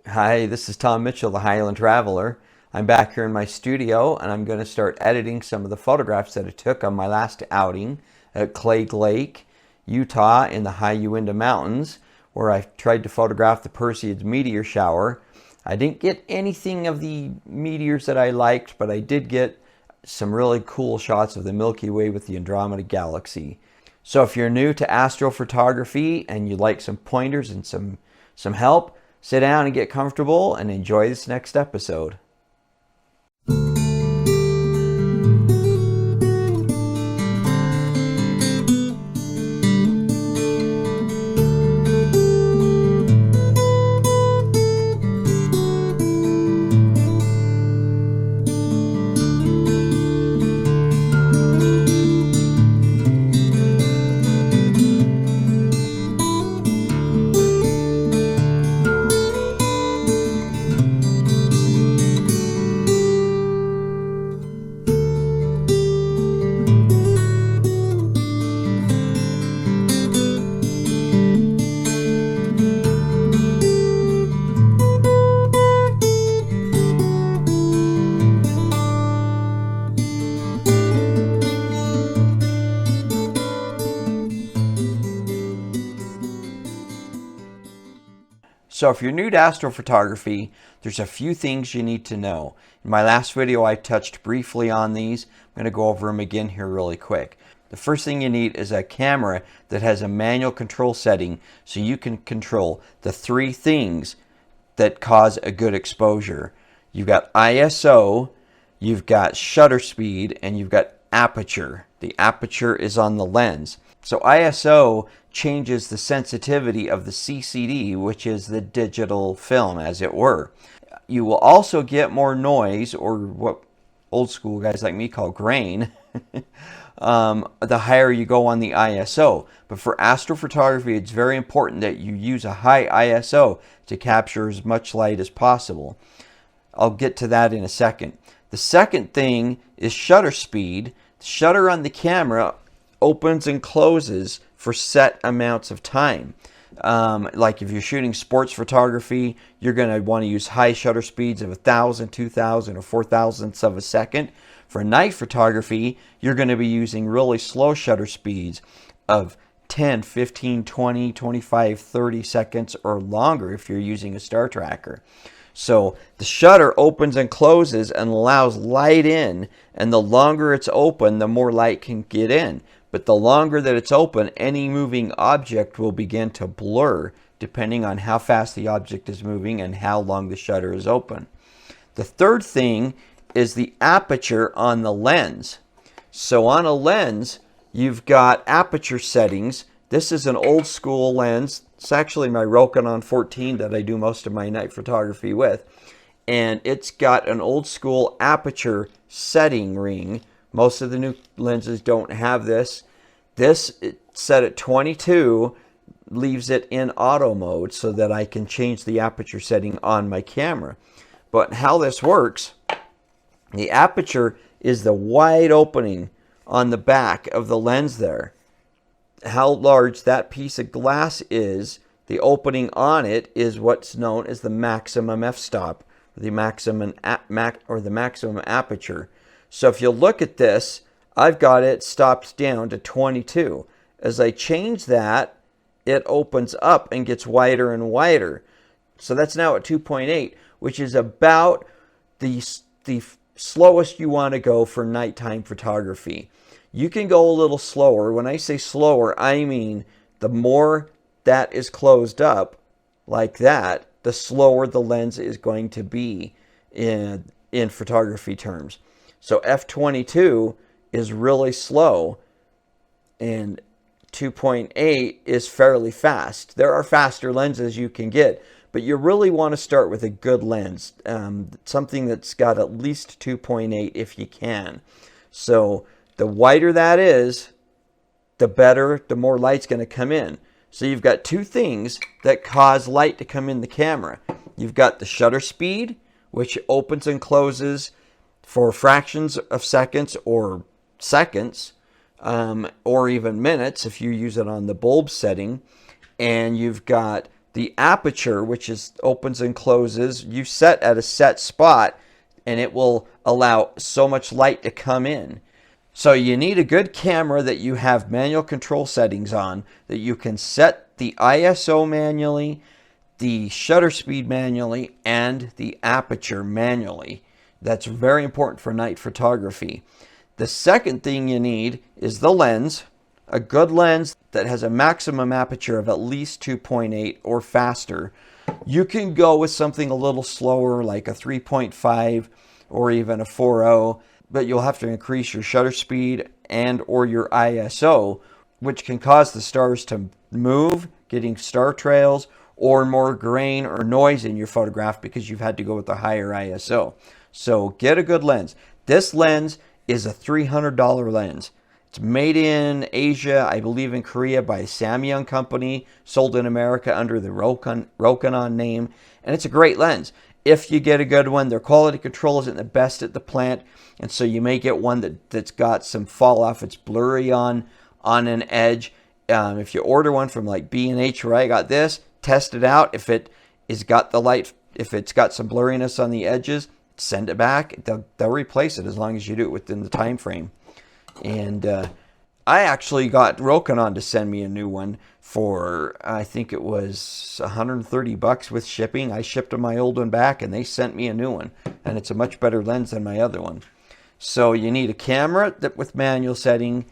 Hi, this is Tom Mitchell, the Highland Traveler. I'm back here in my studio and I'm going to start editing some of the photographs that I took on my last outing at Clay Lake, Utah in the high Uinta Mountains, where I tried to photograph the Perseids meteor shower. I didn't get anything of the meteors that I liked, but I did get some really cool shots of the Milky Way with the Andromeda Galaxy. So if you're new to astrophotography and you'd like some pointers and some help, sit down and get comfortable and enjoy this next episode. So if you're new to astrophotography, there's a few things you need to know. In my last video, I touched briefly on these. I'm going to go over them again here really quick. The first thing you need is a camera that has a manual control setting so you can control the three things that cause a good exposure. You've got ISO, you've got shutter speed, and you've got aperture. The aperture is on the lens. So ISO changes the sensitivity of the CCD, which is the digital film, as it were. You will also get more noise, or what old school guys like me call grain, the higher you go on the ISO. But for astrophotography, it's very important that you use a high ISO to capture as much light as possible. I'll get to that in a second. The second thing is shutter speed. The shutter on the camera opens and closes for set amounts of time. Like if you're shooting sports photography, you're going to want to use high shutter speeds of 1,000, 2,000, or 4,000ths of a second. For night photography, you're going to be using really slow shutter speeds of 10, 15, 20, 25, 30 seconds or longer if you're using a star tracker. So the shutter opens and closes and allows light in, and the longer it's open, the more light can get in. But the longer that it's open, any moving object will begin to blur depending on how fast the object is moving and how long the shutter is open. The third thing is the aperture on the lens. So on a lens, you've got aperture settings. This is an old school lens. It's actually my Rokinon 14 that I do most of my night photography with. And it's got an old school aperture setting ring. Most of the new lenses don't have this. This, set at 22, leaves it in auto mode so that I can change the aperture setting on my camera. But how this works, the aperture is the wide opening on the back of the lens there. How large that piece of glass is, the opening on it is what's known as the maximum f-stop, the maximum aperture. So if you look at this, I've got it stopped down to 22. As I change that, it opens up and gets wider and wider. So that's now at 2.8, which is about the slowest you want to go for nighttime photography. You can go a little slower. When I say slower, I mean the more that is closed up like that, the slower the lens is going to be in photography terms. So f22 is really slow and 2.8 is fairly fast. There are faster lenses you can get, but you really want to start with a good lens, something that's got at least 2.8 if you can. So the wider that is, the better, the more light's going to come in. So you've got two things that cause light to come in the camera. You've got the shutter speed, which opens and closes for fractions of seconds or seconds, or even minutes if you use it on the bulb setting. And you've got The aperture, which is opens and closes, you set at a set spot, and it will allow so much light to come in. So you need a good camera that you have manual control settings on, that you can set the ISO manually, the shutter speed manually, and the aperture manually. That's very important for night photography. The second thing you need is the lens. A good lens that has a maximum aperture of at least 2.8 or faster. You can go with something a little slower like a 3.5 or even a 4.0, but you'll have to increase your shutter speed and or your ISO, which can cause the stars to move, getting star trails or more grain or noise in your photograph because you've had to go with a higher ISO. So get a good lens. This lens is a $300 lens. It's made in Asia, I believe in Korea, by Samyang Company, sold in America under the Rokinon name, and it's a great lens. If you get a good one, their quality control isn't the best at the plant, and so you may get one that's got some fall off. It's blurry on an edge. If you order one from like B&H where I got this, test it out. If it is got the light, if it's got some blurriness on the edges, send it back. They'll replace it as long as you do it within the time frame. And I actually got Rokinon to send me a new one for, I think it was $130 with shipping. I shipped my old one back and they sent me a new one. And it's a much better lens than my other one. So you need a camera with manual setting,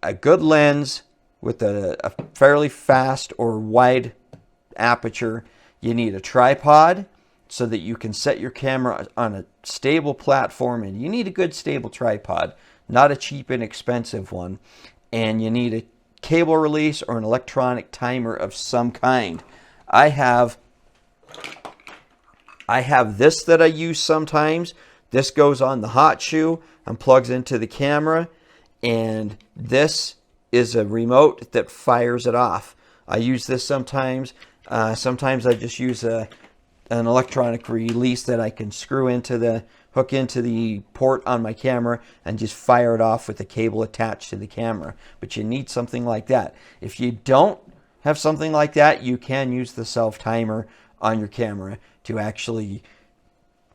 a good lens with a fairly fast or wide aperture. You need a tripod so that you can set your camera on a stable platform, and you need a good stable tripod, not a cheap inexpensive one. And you need a cable release or an electronic timer of some kind. I have this that I use sometimes. This goes on the hot shoe and plugs into the camera, and this is a remote that fires it off. I use this sometimes. Sometimes I just use an electronic release that I can hook into the port on my camera and just fire it off with the cable attached to the camera. But you need something like that. If you don't have something like that, you can use the self timer on your camera to actually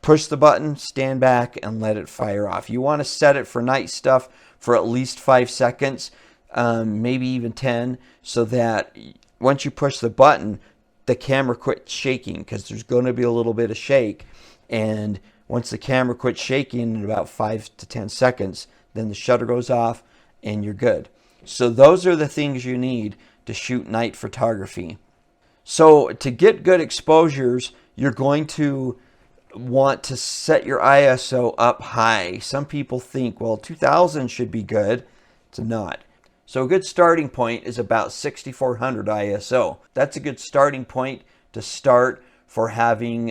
push the button, stand back, and let it fire off. You want to set it for night stuff for at least 5 seconds, maybe even 10, so that once you push the button, the camera quits shaking, because there's going to be a little bit of shake. And once the camera quits shaking in about 5 to 10 seconds, then the shutter goes off and you're good. So those are the things you need to shoot night photography. So to get good exposures, you're going to want to set your ISO up high. Some people think, well, 2000 should be good. It's not. So a good starting point is about 6400 ISO. That's a good starting point to start for having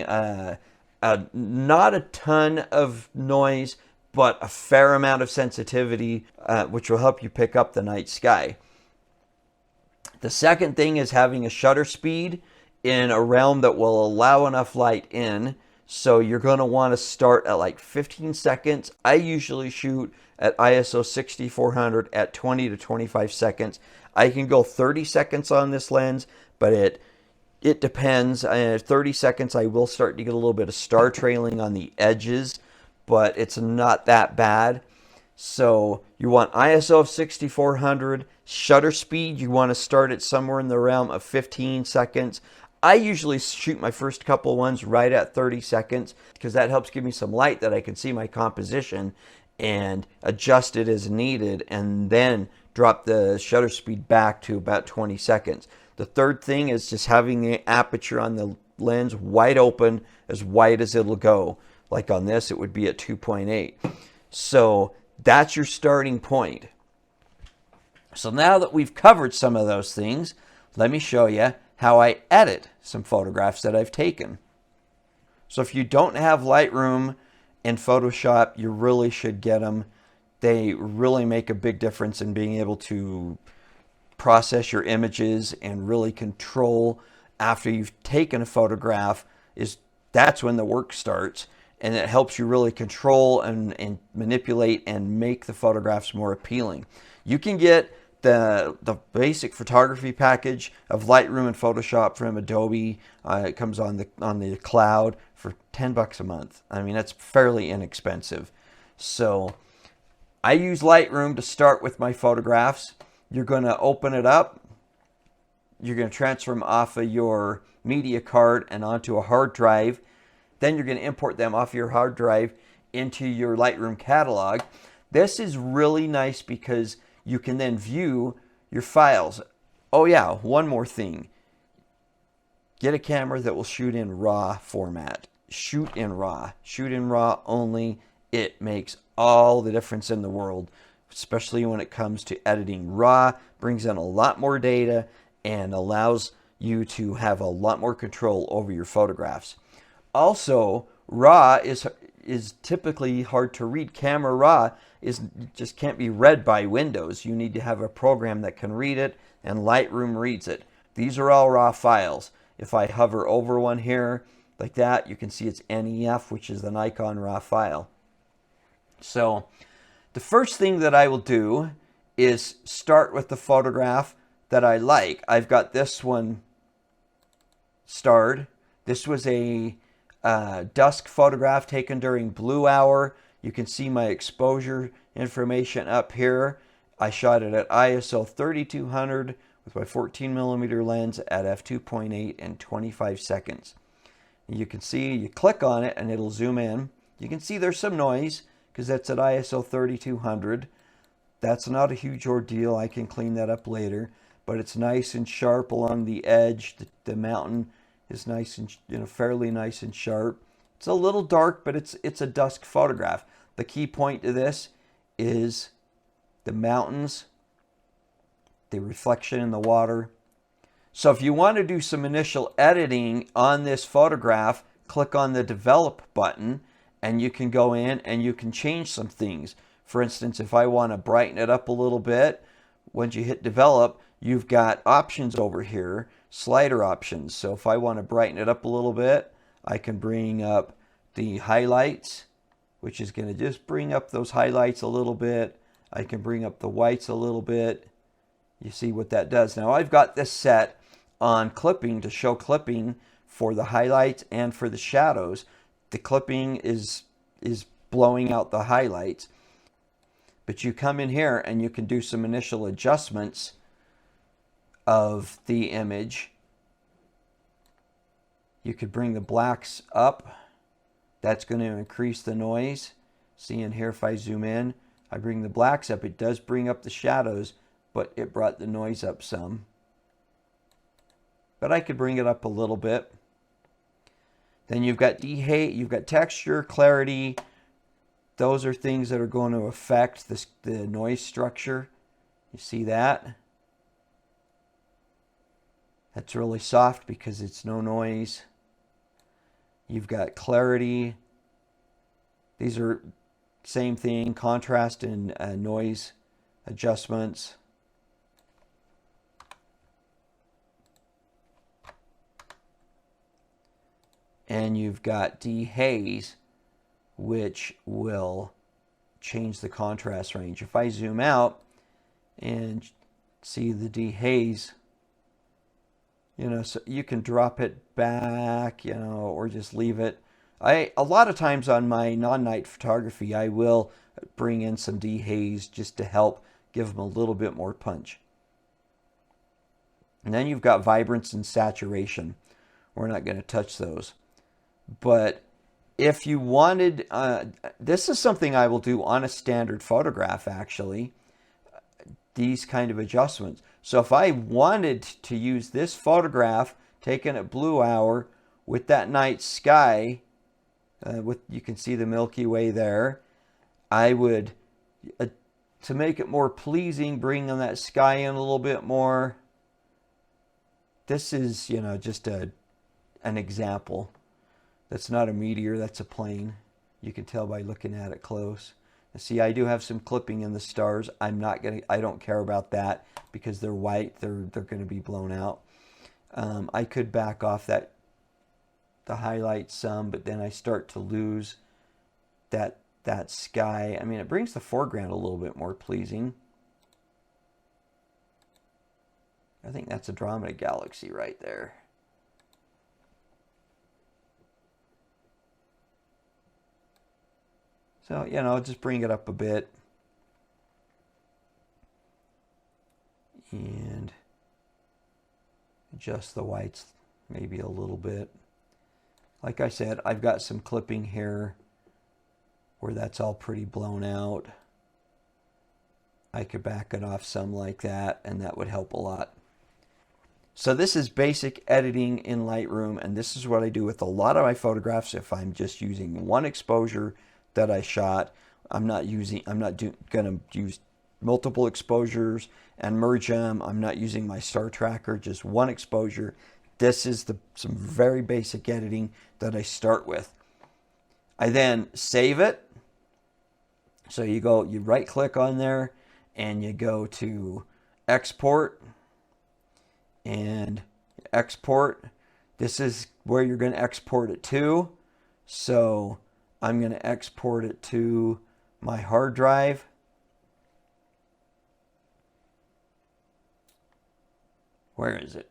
not a ton of noise, but a fair amount of sensitivity, which will help you pick up the night sky. The second thing is having a shutter speed in a realm that will allow enough light in. So you're going to want to start at like 15 seconds. I usually shoot at ISO 6400 at 20 to 25 seconds. I can go 30 seconds on this lens, but it depends. At 30 seconds, I will start to get a little bit of star trailing on the edges, but it's not that bad. So you want ISO of 6400. Shutter speed, you want to start it somewhere in the realm of 15 seconds. I usually shoot my first couple ones right at 30 seconds because that helps give me some light that I can see my composition and adjust it as needed, and then drop the shutter speed back to about 20 seconds. The third thing is just having the aperture on the lens wide open, as wide as it'll go. Like on this, it would be at 2.8. So that's your starting point. So now that we've covered some of those things, let me show you how I edit some photographs that I've taken. So if you don't have Lightroom and Photoshop, you really should get them. They really make a big difference in being able to process your images and really control after you've taken a photograph. That's when the work starts, and it helps you really control and manipulate and make the photographs more appealing. You can get the basic photography package of Lightroom and Photoshop from Adobe. It comes on the cloud for $10 a month. I mean, that's fairly inexpensive. So I use Lightroom to start with my photographs. You're going to open it up. You're going to transfer them off of your media card and onto a hard drive. Then you're going to import them off your hard drive into your Lightroom catalog. This is really nice because you can then view your files. Oh yeah, one more thing. Get a camera that will shoot in RAW format. Shoot in RAW. Shoot in RAW only. It makes all the difference in the world, especially when it comes to editing. RAW brings in a lot more data and allows you to have a lot more control over your photographs. Also, RAW is typically hard to read. Camera RAW just can't be read by Windows. You need to have a program that can read it, and Lightroom reads it. These are all RAW files. If I hover over one here like that, you can see it's NEF, which is the Nikon RAW file. So the first thing that I will do is start with the photograph that I like. I've got this one starred. This was a dusk photograph taken during blue hour. You can see my exposure information up here. I shot it at ISO 3200 with my 14mm lens at f2.8 in 25 seconds. You can see, you click on it and it'll zoom in. You can see there's some noise because that's at ISO 3200. That's not a huge ordeal. I can clean that up later, but it's nice and sharp along the edge. The mountain is nice and fairly nice and sharp. It's a little dark, but it's a dusk photograph. The key point to this is the mountains, the reflection in the water. So if you want to do some initial editing on this photograph, click on the develop button and you can go in and you can change some things. For instance, if I want to brighten it up a little bit, once you hit develop, you've got options over here, slider options. So if I want to brighten it up a little bit, I can bring up the highlights, which is going to just bring up those highlights a little bit. I can bring up the whites a little bit. You see what that does. Now I've got this set on clipping to show clipping for the highlights and for the shadows. The clipping is blowing out the highlights. But you come in here and you can do some initial adjustments of the image. You could bring the blacks up. That's going to increase the noise. See in here, if I zoom in, I bring the blacks up. It does bring up the shadows, but it brought the noise up some. But I could bring it up a little bit. Then you've got dehaze, you've got texture, clarity. Those are things that are going to affect the noise structure. You see that? That's really soft because it's no noise. You've got clarity. These are same thing, contrast and noise adjustments. And you've got dehaze, which will change the contrast range. If I zoom out and see the dehaze, so you can drop it back, or just leave it. A lot of times on my non-night photography, I will bring in some dehaze just to help give them a little bit more punch. And then you've got vibrance and saturation. We're not going to touch those. But if you wanted, this is something I will do on a standard photograph actually, these kind of adjustments. So if I wanted to use this photograph taken at blue hour with that night sky, you can see the Milky Way there, I would, to make it more pleasing, bring on that sky in a little bit more. This is, just an example. That's not a meteor, that's a plane. You can tell by looking at it close. See, I do have some clipping in the stars. I don't care about that because they're white. They're going to be blown out. I could back off the highlights some, but then I start to lose that sky. I mean, it brings the foreground a little bit more pleasing. I think that's Andromeda Galaxy right there. So, you know, just bring it up a bit. And adjust the whites maybe a little bit. Like I said, I've got some clipping here where that's all pretty blown out. I could back it off some like that, and that would help a lot. So this is basic editing in Lightroom, and this is what I do with a lot of my photographs. If I'm just using one exposure that I shot, I'm not going to use multiple exposures and merge them. I'm not using my star tracker, just one exposure. This is some very basic editing that I start with. I then save it. So you right click on there and you go to export and export. This is where you're going to export it to. So I'm going to export it to my hard drive. Where is it?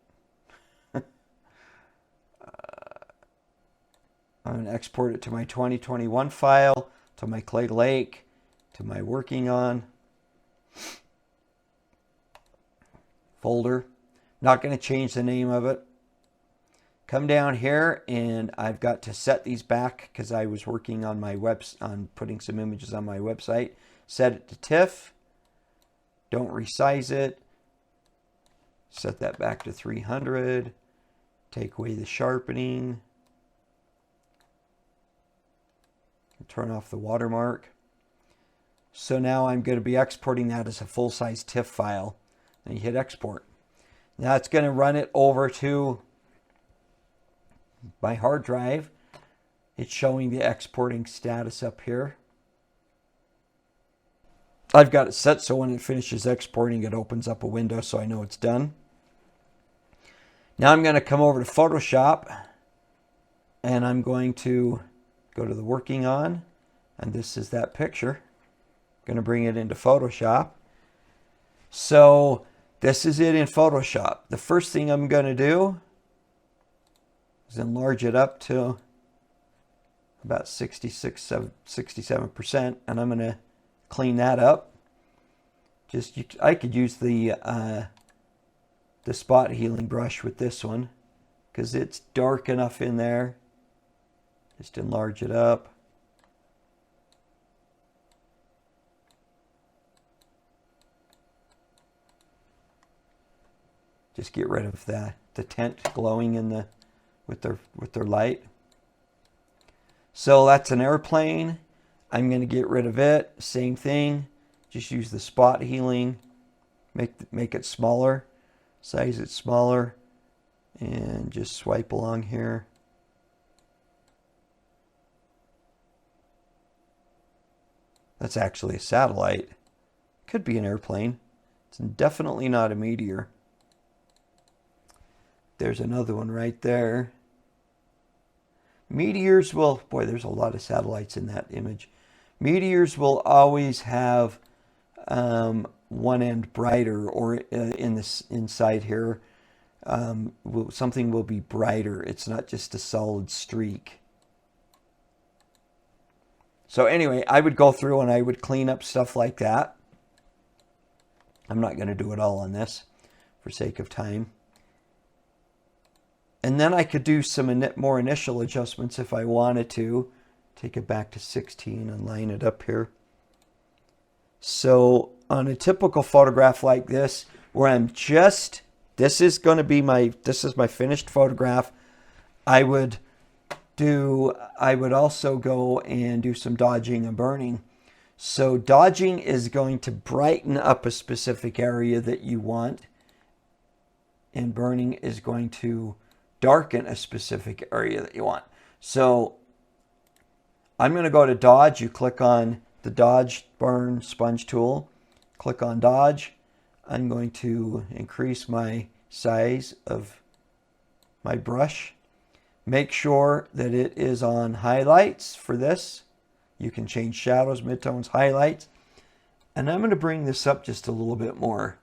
I'm going to export it to my 2021 file, to my Clay Lake, to my working on folder. Not going to change the name of it. Come down here, and I've got to set these back because I was working on my on putting some images on my website. Set it to TIFF. Don't resize it. Set that back to 300. Take away the sharpening. Turn off the watermark. So now I'm going to be exporting that as a full-size TIFF file. And you hit export. Now it's going to run it over to my hard drive. It's showing the exporting status up here. I've got it set so when it finishes exporting, it opens up a window so I know it's done. Now I'm going to come over to Photoshop, and I'm going to go to the working on, and this is that picture. I'm going to bring it into Photoshop. So this is it in Photoshop. The first thing I'm going to do is enlarge it up to about 67%, and I'm going to clean that up. I could use the spot healing brush with this one because it's dark enough in there. Just enlarge it up. Just get rid of the tint glowing in with their light. So that's an airplane. I'm going to get rid of it. Same thing. Just use the spot healing. Make it smaller. Size it smaller. And just swipe along here. That's actually a satellite. Could be an airplane. It's definitely not a meteor. There's another one right there. Meteors will, boy, there's a lot of satellites in that image. Meteors will always have one end brighter, or in this inside here, something will be brighter. It's not just a solid streak. So anyway, I would go through and I would clean up stuff like that. I'm not going to do it all on this for sake of time. And then I could do some more initial adjustments if I wanted to. Take it back to 16 and line it up here. So on a typical photograph like this, where this is my finished photograph, I would also go and do some dodging and burning. So dodging is going to brighten up a specific area that you want, and burning is going to darken a specific area that you want. So I'm going to go to dodge. You click on the dodge burn sponge tool. Click on dodge. I'm going to increase my size of my brush. Make sure that it is on highlights for this. You can change shadows, midtones, highlights. And I'm going to bring this up just a little bit more.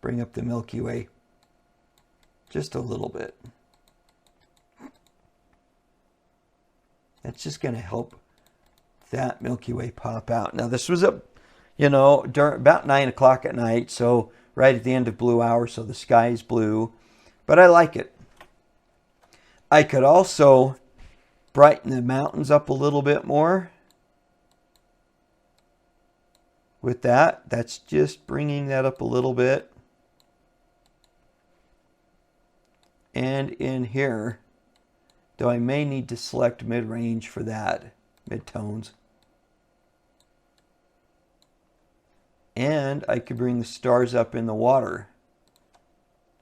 Bring up the Milky Way. just a little bit. That's just going to help that Milky Way pop out. Now this was about 9 o'clock at night, so right at the end of blue hour, so the sky is blue, but I like it. I could also brighten the mountains up a little bit more with that. That's just bringing that up a little bit. And in here, though I may need to select mid-range for that, mid-tones. And I could bring the stars up in the water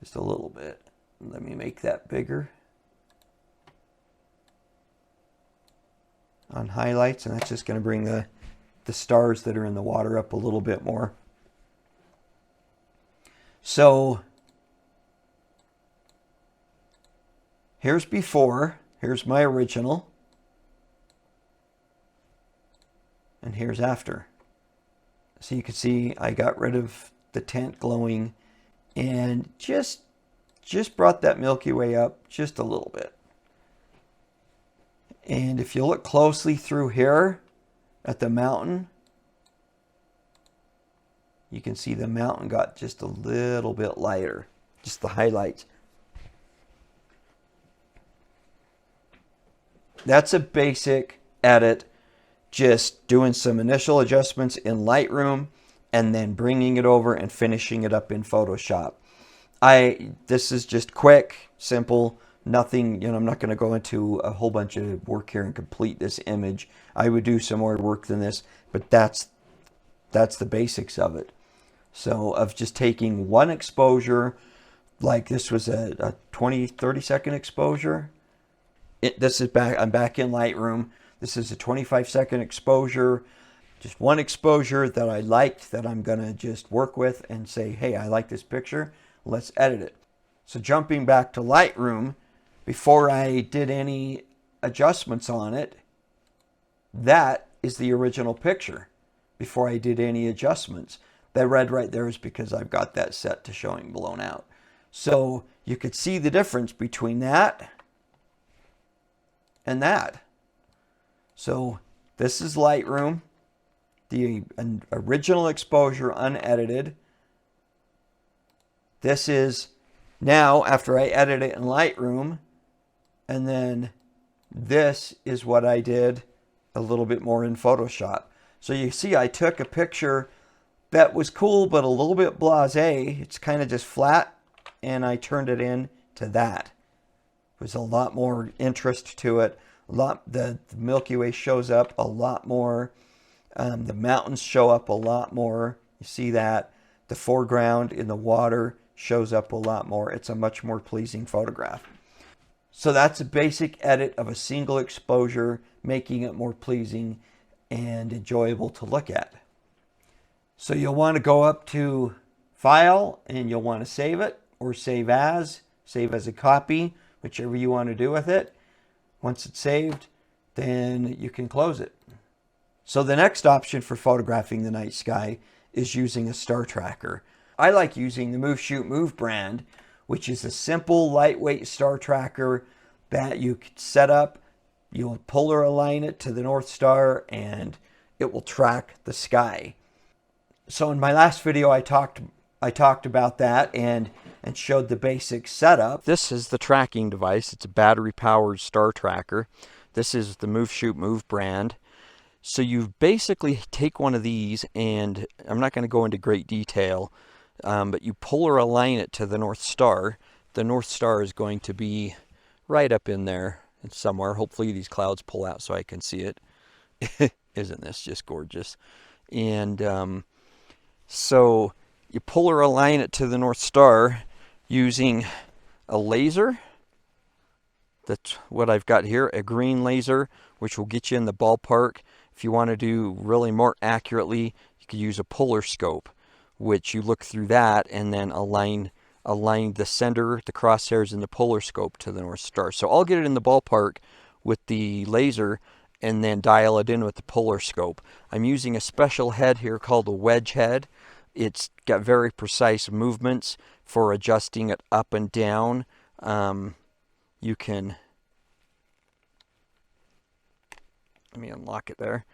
just a little bit. Let me make that bigger on highlights, and that's just going to bring the stars that are in the water up a little bit more. So here's before, here's my original, and here's after. So you can see I got rid of the tent glowing and just brought that Milky Way up just a little bit. And if you look closely through here at the mountain, you can see the mountain got just a little bit lighter, just the highlights. That's a basic edit, just doing some initial adjustments in Lightroom and then bringing it over and finishing it up in Photoshop. This is just quick, simple, nothing, I'm not going to go into a whole bunch of work here and complete this image. I would do some more work than this, but that's the basics of it. So of just taking one exposure, like this was a 20-30 second exposure. I'm back in Lightroom. This is a 25-second exposure, just one exposure that I liked that I'm going to just work with and say, hey, I like this picture. Let's edit it. So jumping back to Lightroom, before I did any adjustments on it, that is the original picture before I did any adjustments. That red right there is because I've got that set to showing blown out. So you could see the difference between that and that. So this is Lightroom, the original exposure unedited. This is now after I edit it in Lightroom, and then this is what I did a little bit more in Photoshop. So you see I took a picture that was cool but a little bit blasé. It's kind of just flat, and I turned it into that. There's a lot more interest to it. The Milky Way shows up a lot more. The mountains show up a lot more. You see that. The foreground in the water shows up a lot more. It's a much more pleasing photograph. So that's a basic edit of a single exposure, making it more pleasing and enjoyable to look at. So you'll want to go up to File, and you'll want to save it, or save as a copy, whichever you want to do with it. Once it's saved, then you can close it. So the next option for photographing the night sky is using a star tracker. I like using the Move Shoot Move brand, which is a simple, lightweight star tracker that you can set up. You'll polar align it to the North Star, and it will track the sky. So in my last video, I talked about that and showed the basic setup. This is the tracking device. It's a battery-powered star tracker. This is the Move Shoot Move brand. So you basically take one of these, and I'm not going to go into great detail, but you polar align it to the North Star. The North Star is going to be right up in there somewhere. Hopefully these clouds pull out so I can see it. Isn't this just gorgeous? And so you polar align it to the North Star using a laser. That's what I've got here, a green laser, which will get you in the ballpark. If you want to do really more accurately, you could use a polar scope, which you look through that and then align the center, the crosshairs in the polar scope to the North Star. So I'll get it in the ballpark with the laser and then dial it in with the polar scope. I'm using a special head here called a wedge head. It's got very precise movements for adjusting it up and down You can, let me unlock it there.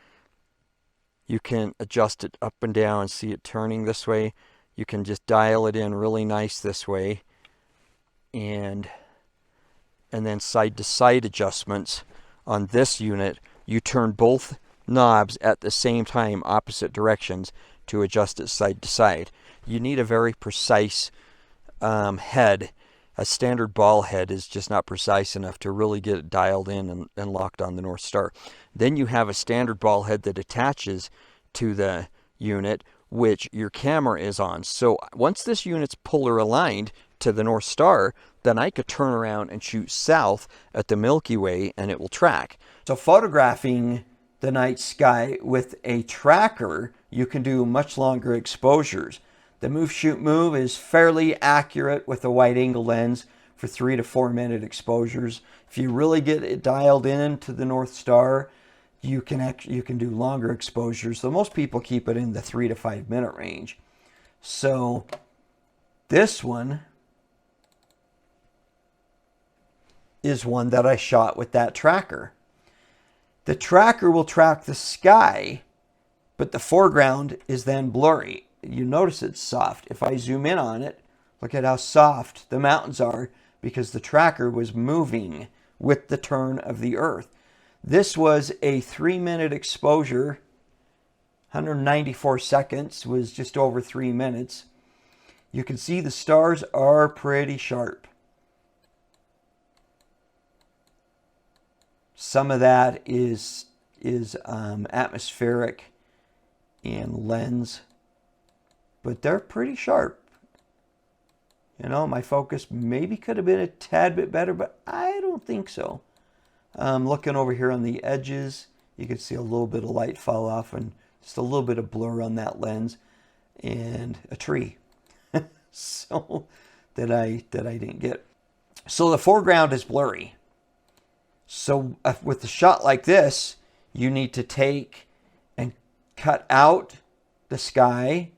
You can adjust it up and down and see it turning this way. You can just dial it in really nice this way. And then side to side adjustments on this unit. You turn both knobs at the same time, opposite directions, to adjust it side to side. You need a very precise head. A standard ball head is just not precise enough to really get it dialed in and locked on the North Star. Then you have a standard ball head that attaches to the unit, which your camera is on. So once this unit's polar aligned to the North Star, then I could turn around and shoot south at the Milky Way and it will track. So photographing the night sky with a tracker, you can do much longer exposures. The move shoot move is fairly accurate with a wide angle lens for 3 to 4 minute exposures. If you really get it dialed in to the North Star, you can do longer exposures. So most people keep it in the 3 to 5 minute range. So this one is one that I shot with that tracker. The tracker will track the sky, but the foreground is then blurry. You notice it's soft. If I zoom in on it, look at how soft the mountains are because the tracker was moving with the turn of the earth. This was a 3 minute exposure. 194 seconds was just over 3 minutes. You can see the stars are pretty sharp. Some of that is atmospheric and lens, but they're pretty sharp. You know, my focus maybe could have been a tad bit better, but I don't think so. Looking over here on the edges, you can see a little bit of light fall off and just a little bit of blur on that lens and a tree. So that I didn't get. So the foreground is blurry. So with a shot like this, you need to take and cut out the sky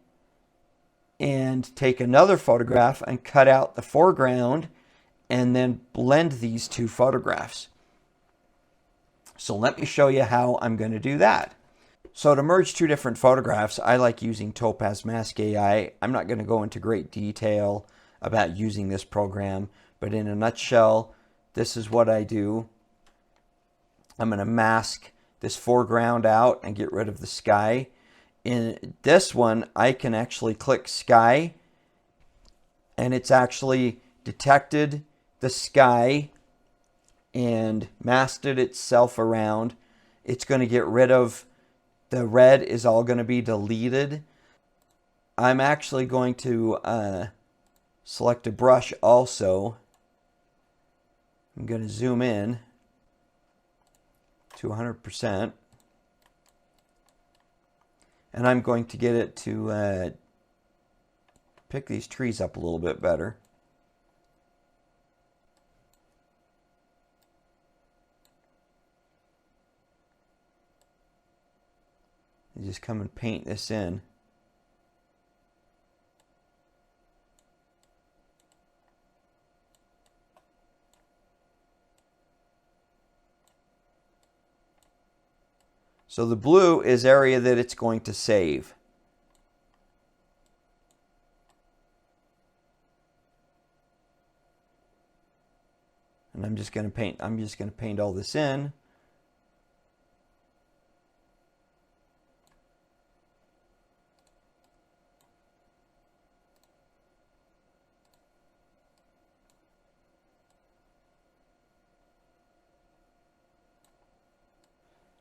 and take another photograph and cut out the foreground and then blend these two photographs. So let me show you how I'm going to do that. So to merge two different photographs, I like using Topaz Mask AI. I'm not going to go into great detail about using this program, but in a nutshell, this is what I do. I'm going to mask this foreground out and get rid of the sky. In this one, I can actually click sky, and it's actually detected the sky and masked it itself around. It's going to get rid of the red, is all going to be deleted. I'm actually going to select a brush also. I'm going to zoom in to 100%. And I'm going to get it to pick these trees up a little bit better. And just come and paint this in. So the blue is area that it's going to save. And I'm just going to paint all this in.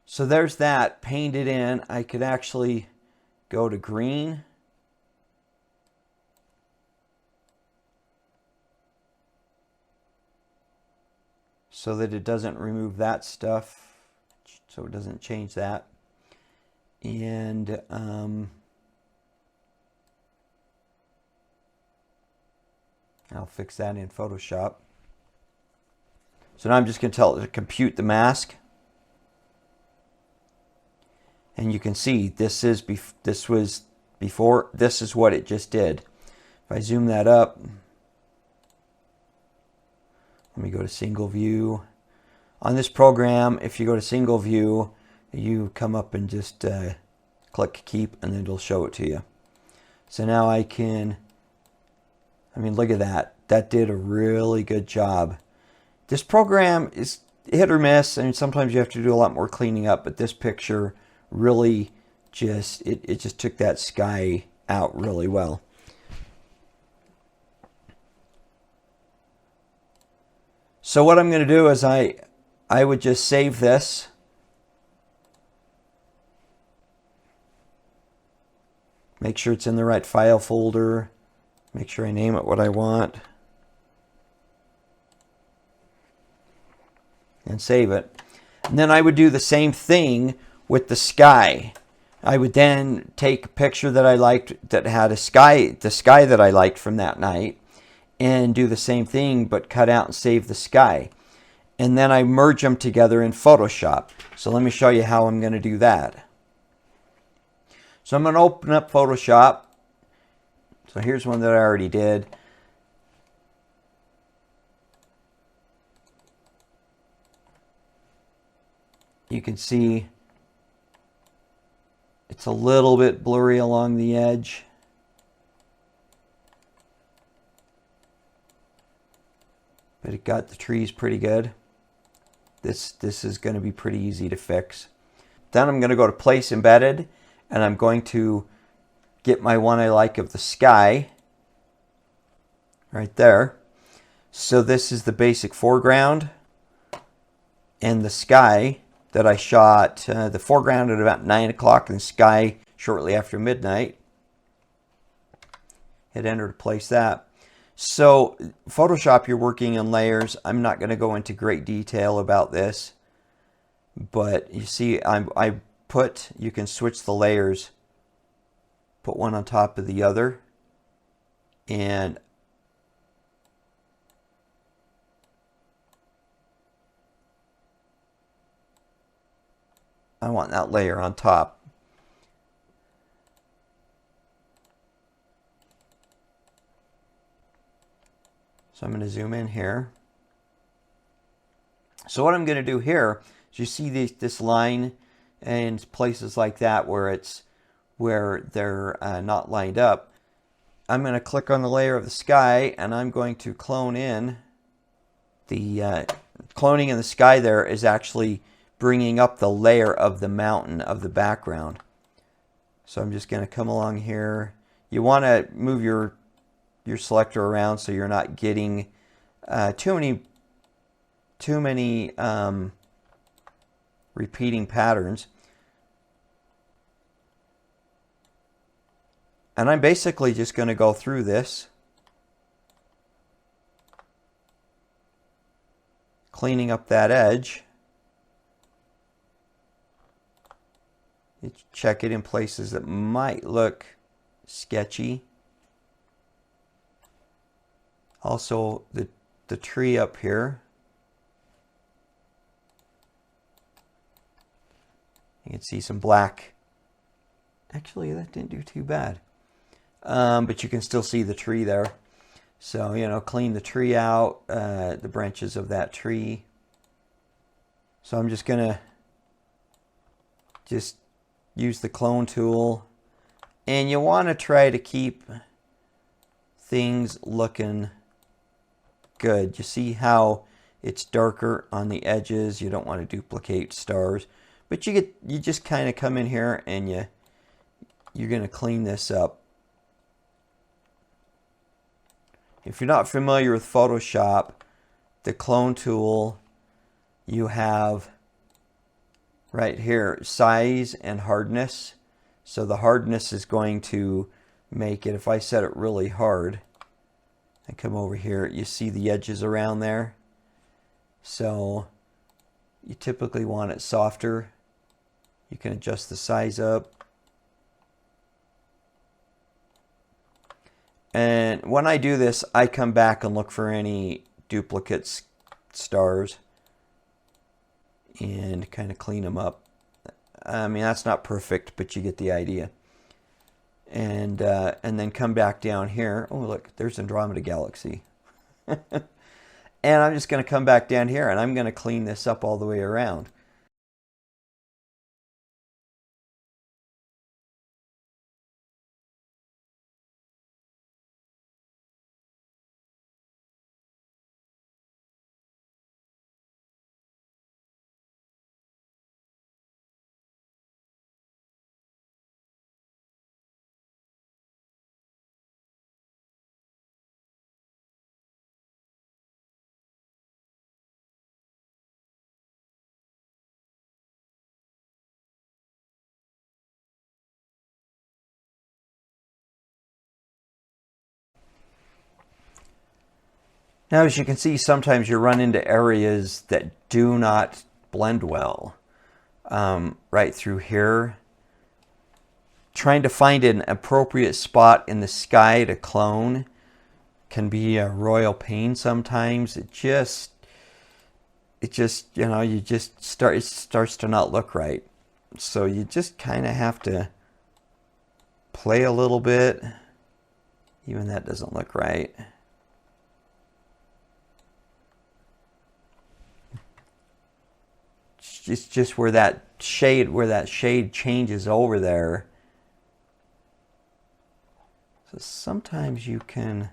So there's that painted in. I could actually go to green. So that it doesn't remove that stuff. So it doesn't change that. And I'll fix that in Photoshop. So now I'm just going to tell it to compute the mask. And you can see this was before, this is what it just did. If I zoom that up, Let me go to single view. On this program, if you go to single view, you come up and just click keep, and then it'll show it to you. So now I can, I mean, look at that. That did a really good job. This program is hit or miss, and sometimes you have to do a lot more cleaning up, but this picture really just, it just took that sky out really well. So what I'm going to do is I would just save this. Make sure it's in the right file folder. Make sure I name it what I want. And save it. And then I would do the same thing with the sky. I would then take a picture that I liked that had a sky, the sky that I liked from that night, and do the same thing but cut out and save the sky. And then I merge them together in Photoshop. So let me show you how I'm going to do that. So I'm going to open up Photoshop. So here's one that I already did. You can see it's a little bit blurry along the edge. But it got the trees pretty good. This is going to be pretty easy to fix. Then I'm going to go to Place Embedded, and I'm going to get my one I like of the sky right there. So this is the basic foreground and the sky that I shot, the foreground at about 9 o'clock and the sky shortly after midnight. Hit enter to place that. So Photoshop, you're working in layers. I'm not going to go into great detail about this, but you see you can switch the layers, put one on top of the other, and I want that layer on top. So I'm going to zoom in here. So what I'm going to do here is you see this line and places like that where they're not lined up. I'm going to click on the layer of the sky, and I'm going to clone in. The cloning in the sky there is actually bringing up the layer of the mountain of the background. So I'm just going to come along here. You want to move your selector around so you're not getting too many repeating patterns. And I'm basically just going to go through this, cleaning up that edge. You check it in places that might look sketchy. Also, the tree up here. You can see some black. Actually, that didn't do too bad. But you can still see the tree there. So, you know, clean the tree out, the branches of that tree. So I'm just going to use the clone tool. And you want to try to keep things looking good. You see how it's darker on the edges. You don't want to duplicate stars. But you just kind of come in here and you're going to clean this up. If you're not familiar with Photoshop, the clone tool, you have right here size and hardness. So the hardness is going to make it, if I set it really hard and come over here, you see the edges around there. So you typically want it softer. You can adjust the size up. And when I do this, I come back and look for any duplicate stars and kind of clean them up. I mean, that's not perfect, but you get the idea. And then come back down here. Oh, look, there's Andromeda Galaxy. And I'm just going to come back down here and I'm going to clean this up all the way around. Now, as you can see, sometimes you run into areas that do not blend well. Right through here. Trying to find an appropriate spot in the sky to clone can be a royal pain sometimes. It just, you know, it starts to not look right. So you just kind of have to play a little bit. Even that doesn't look right. It's just where that shade changes over there. So sometimes you can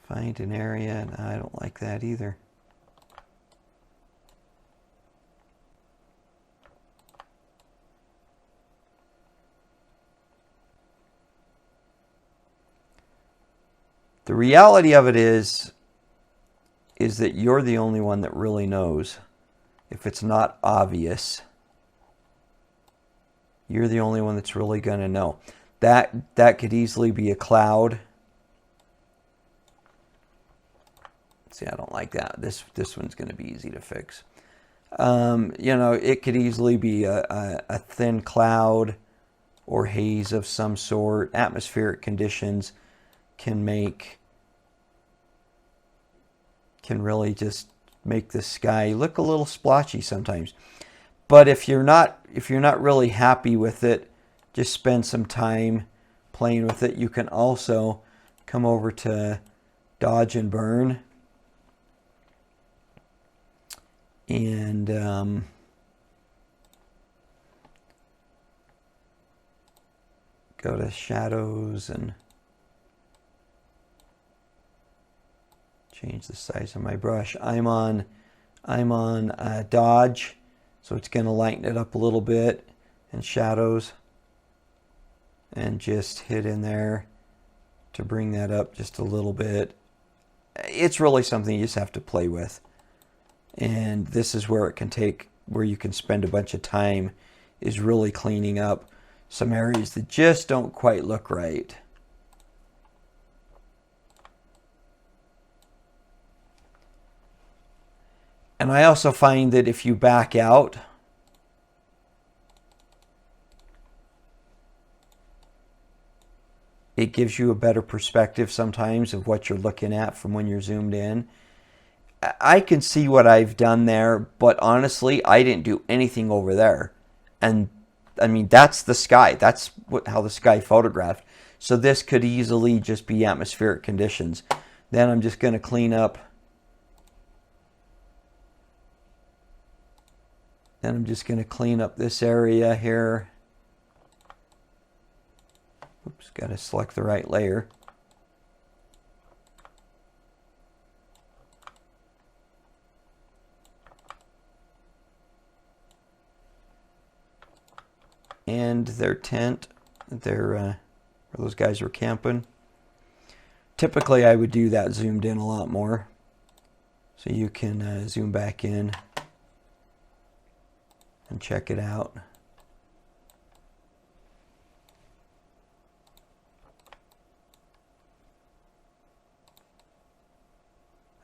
find an area, and I don't like that either. The reality of it is that you're the only one that really knows. If it's not obvious, you're the only one that's really going to know. That could easily be a cloud. See, I don't like that. This one's going to be easy to fix. You know, it could easily be a thin cloud or haze of some sort. Atmospheric conditions can really just make the sky look a little splotchy sometimes. But if you're not really happy with it, just spend some time playing with it. You can also come over to Dodge and Burn and go to Shadows and change the size of my brush. I'm on Dodge, so it's going to lighten it up a little bit, and Shadows, and just hit in there to bring that up just a little bit. It's really something you just have to play with, and this is where you can spend a bunch of time, is really cleaning up some areas that just don't quite look right. And I also find that if you back out, it gives you a better perspective sometimes of what you're looking at from when you're zoomed in. I can see what I've done there, but honestly, I didn't do anything over there. And I mean, that's the sky. That's how the sky photographed. So this could easily just be atmospheric conditions. Then I'm just going to clean up. Then I'm just going to clean up this area here. Oops, got to select the right layer. And their tent, where those guys were camping. Typically I would do that zoomed in a lot more. So you can zoom back in and check it out.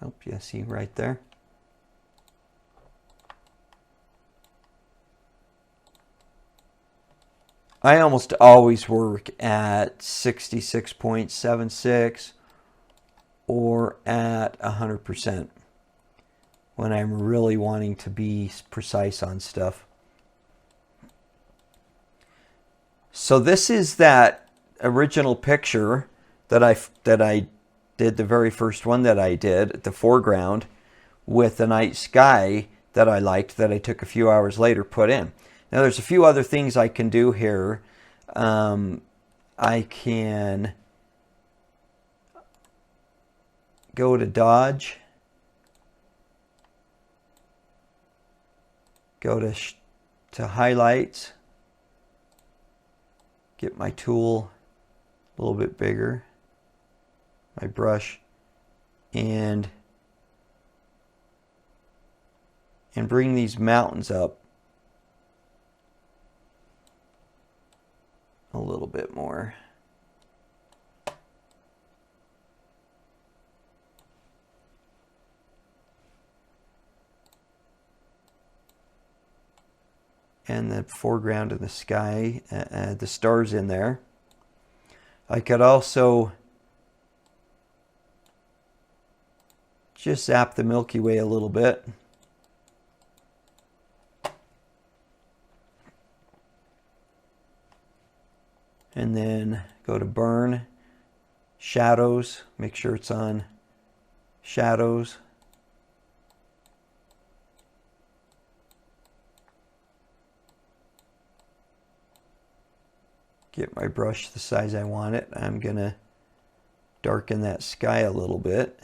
Oh, yeah, see right there. I almost always work at 66.76 or at 100% when I'm really wanting to be precise on stuff. So this is that original picture that I did the very first one that I did, the foreground, with the night sky that I liked, that I took a few hours later put in. Now there's a few other things I can do here. I can go to Dodge, go to Highlights, get my tool a little bit bigger, my brush, and bring these mountains up a little bit more. And the foreground of the sky, the stars in there. I could also just zap the Milky Way a little bit. And then go to Burn, Shadows, make sure it's on Shadows. Get my brush the size I want it. I'm going to darken that sky a little bit.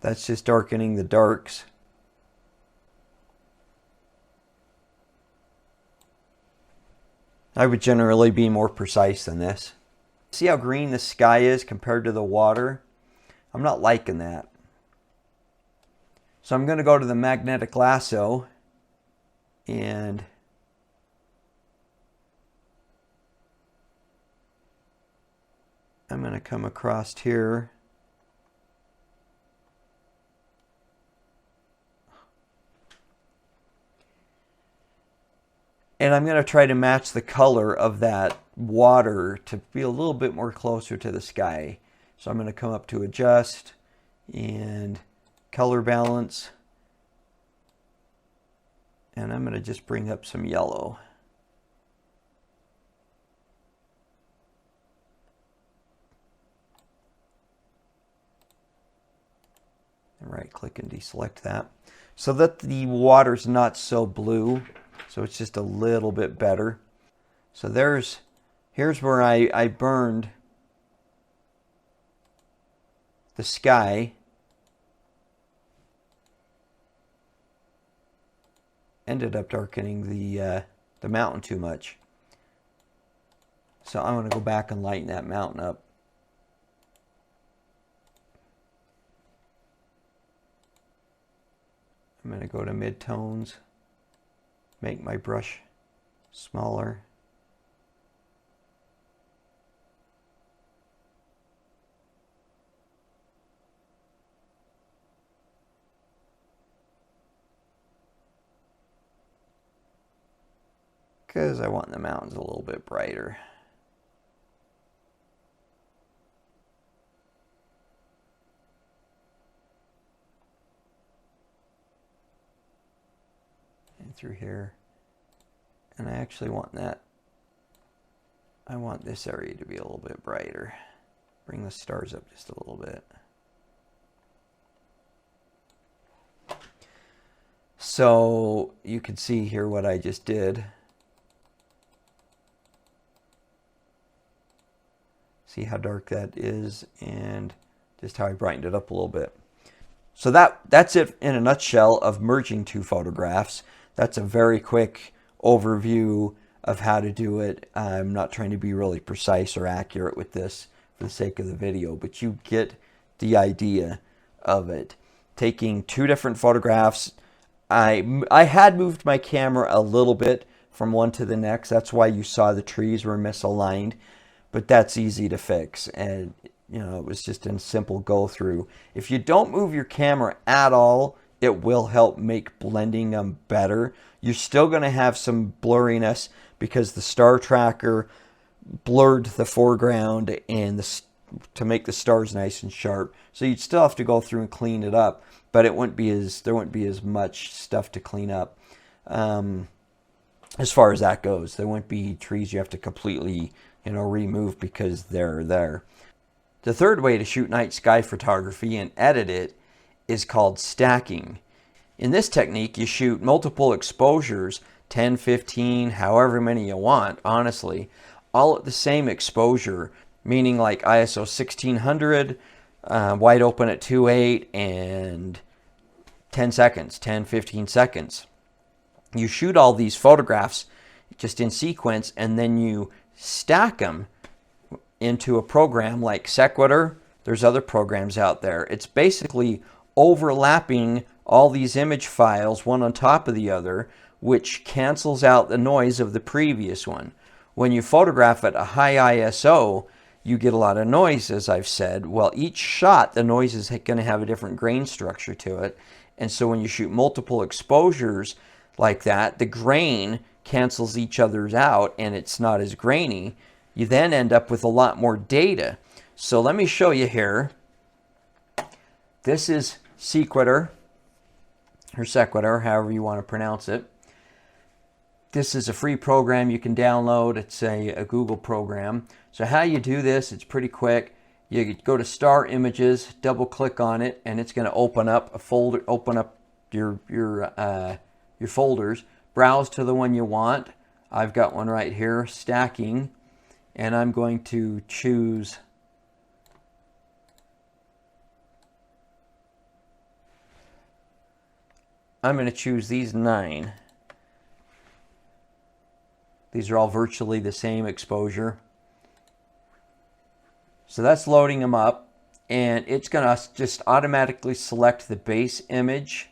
That's just darkening the darks. I would generally be more precise than this. See how green the sky is compared to the water? I'm not liking that. So I'm going to go to the magnetic lasso and I'm going to come across here. And I'm going to try to match the color of that water to be a little bit more closer to the sky. So I'm going to come up to Adjust and Color Balance. And I'm going to just bring up some yellow. And right click and deselect that. So that the water's not so blue. So it's just a little bit better. So here's where I burned the sky. Ended up darkening the mountain too much. So I'm going to go back and lighten that mountain up. I'm going to go to midtones. Make my brush smaller. Because I want the mountains a little bit brighter. Through here, and I actually want that. I want this area to be a little bit brighter. Bring the stars up just a little bit. So you can see here what I just did. See how dark that is, and just how I brightened it up a little bit. So that's it in a nutshell of merging two photographs. That's a very quick overview of how to do it. I'm not trying to be really precise or accurate with this for the sake of the video, but you get the idea of it. Taking two different photographs. I had moved my camera a little bit from one to the next. That's why you saw the trees were misaligned, but that's easy to fix. And you know, it was just a simple go through. If you don't move your camera at all, it will help make blending them better. You're still going to have some blurriness because the star tracker blurred the foreground and to make the stars nice and sharp. So you'd still have to go through and clean it up, but there wouldn't be as much stuff to clean up. As far as that goes, there won't be trees you have to completely remove because they're there. The third way to shoot night sky photography and edit it is called stacking. In this technique, you shoot multiple exposures, 10, 15, however many you want, honestly, all at the same exposure, meaning like ISO 1600, wide open at 2.8, and 10 seconds, 10, 15 seconds. You shoot all these photographs just in sequence, and then you stack them into a program like Sequator. There's other programs out there. It's basically overlapping all these image files one on top of the other, which cancels out the noise of the previous one. When you photograph at a high ISO, you get a lot of noise, as I've said. Well, each shot, the noise is going to have a different grain structure to it. And so when you shoot multiple exposures like that, the grain cancels each other's out and it's not as grainy. You then end up with a lot more data. So let me show you here. This is Sequator, or Sequator, however you want to pronounce it. This is a free program you can download. It's a Google program. So how you do this, it's pretty quick. You go to Star Images, double click on it, and it's going to open up a folder, open up your folders. Browse to the one you want. I've got one right here, stacking, and I'm going to choose these 9. These are all virtually the same exposure. So that's loading them up, and it's going to just automatically select the base image.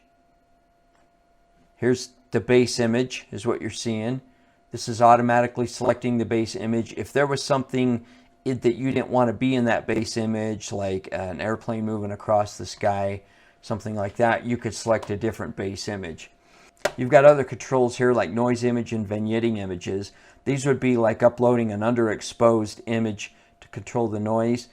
Here's the base image, is what you're seeing. This is automatically selecting the base image. If there was something that you didn't want to be in that base image, like an airplane moving across the sky, something like that, you could select a different base image. You've got other controls here like noise image and vignetting images. These would be like uploading an underexposed image to control the noise.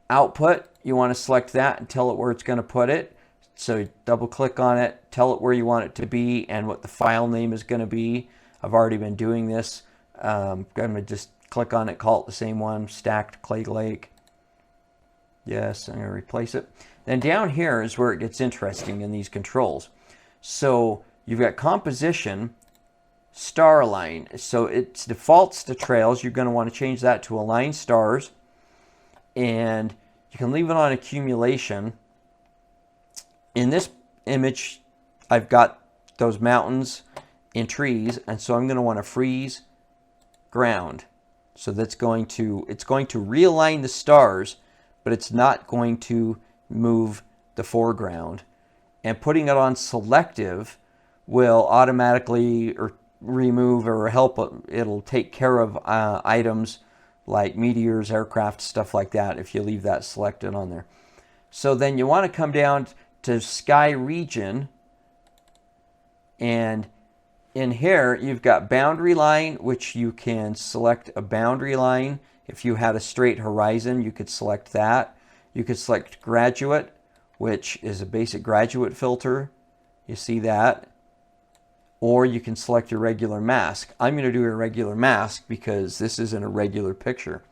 Output, you want to select that and tell it where it's going to put it. So double click on it, tell it where you want it to be and what the file name is going to be. I've already been doing this. I'm going to just click on it, call it the same one, stacked Clay Lake. Yes, I'm going to replace it. Then down here is where it gets interesting in these controls. So you've got composition, star align. So it defaults to trails. You're going to want to change that to align stars. And you can leave it on accumulation. In this image, I've got those mountains and trees, and so I'm going to want to freeze ground. So that's it's going to realign the stars, but it's not going to move the foreground. And putting it on selective will automatically remove or help. It'll take care of items like meteors, aircraft, stuff like that if you leave that selected on there. So then you want to come down to sky region, and in here you've got boundary line, which you can select a boundary line. If you had a straight horizon, you could select that. You could select graduate, which is a basic graduate filter. You see that. Or you can select your regular mask. I'm going to do a regular mask because this isn't a regular picture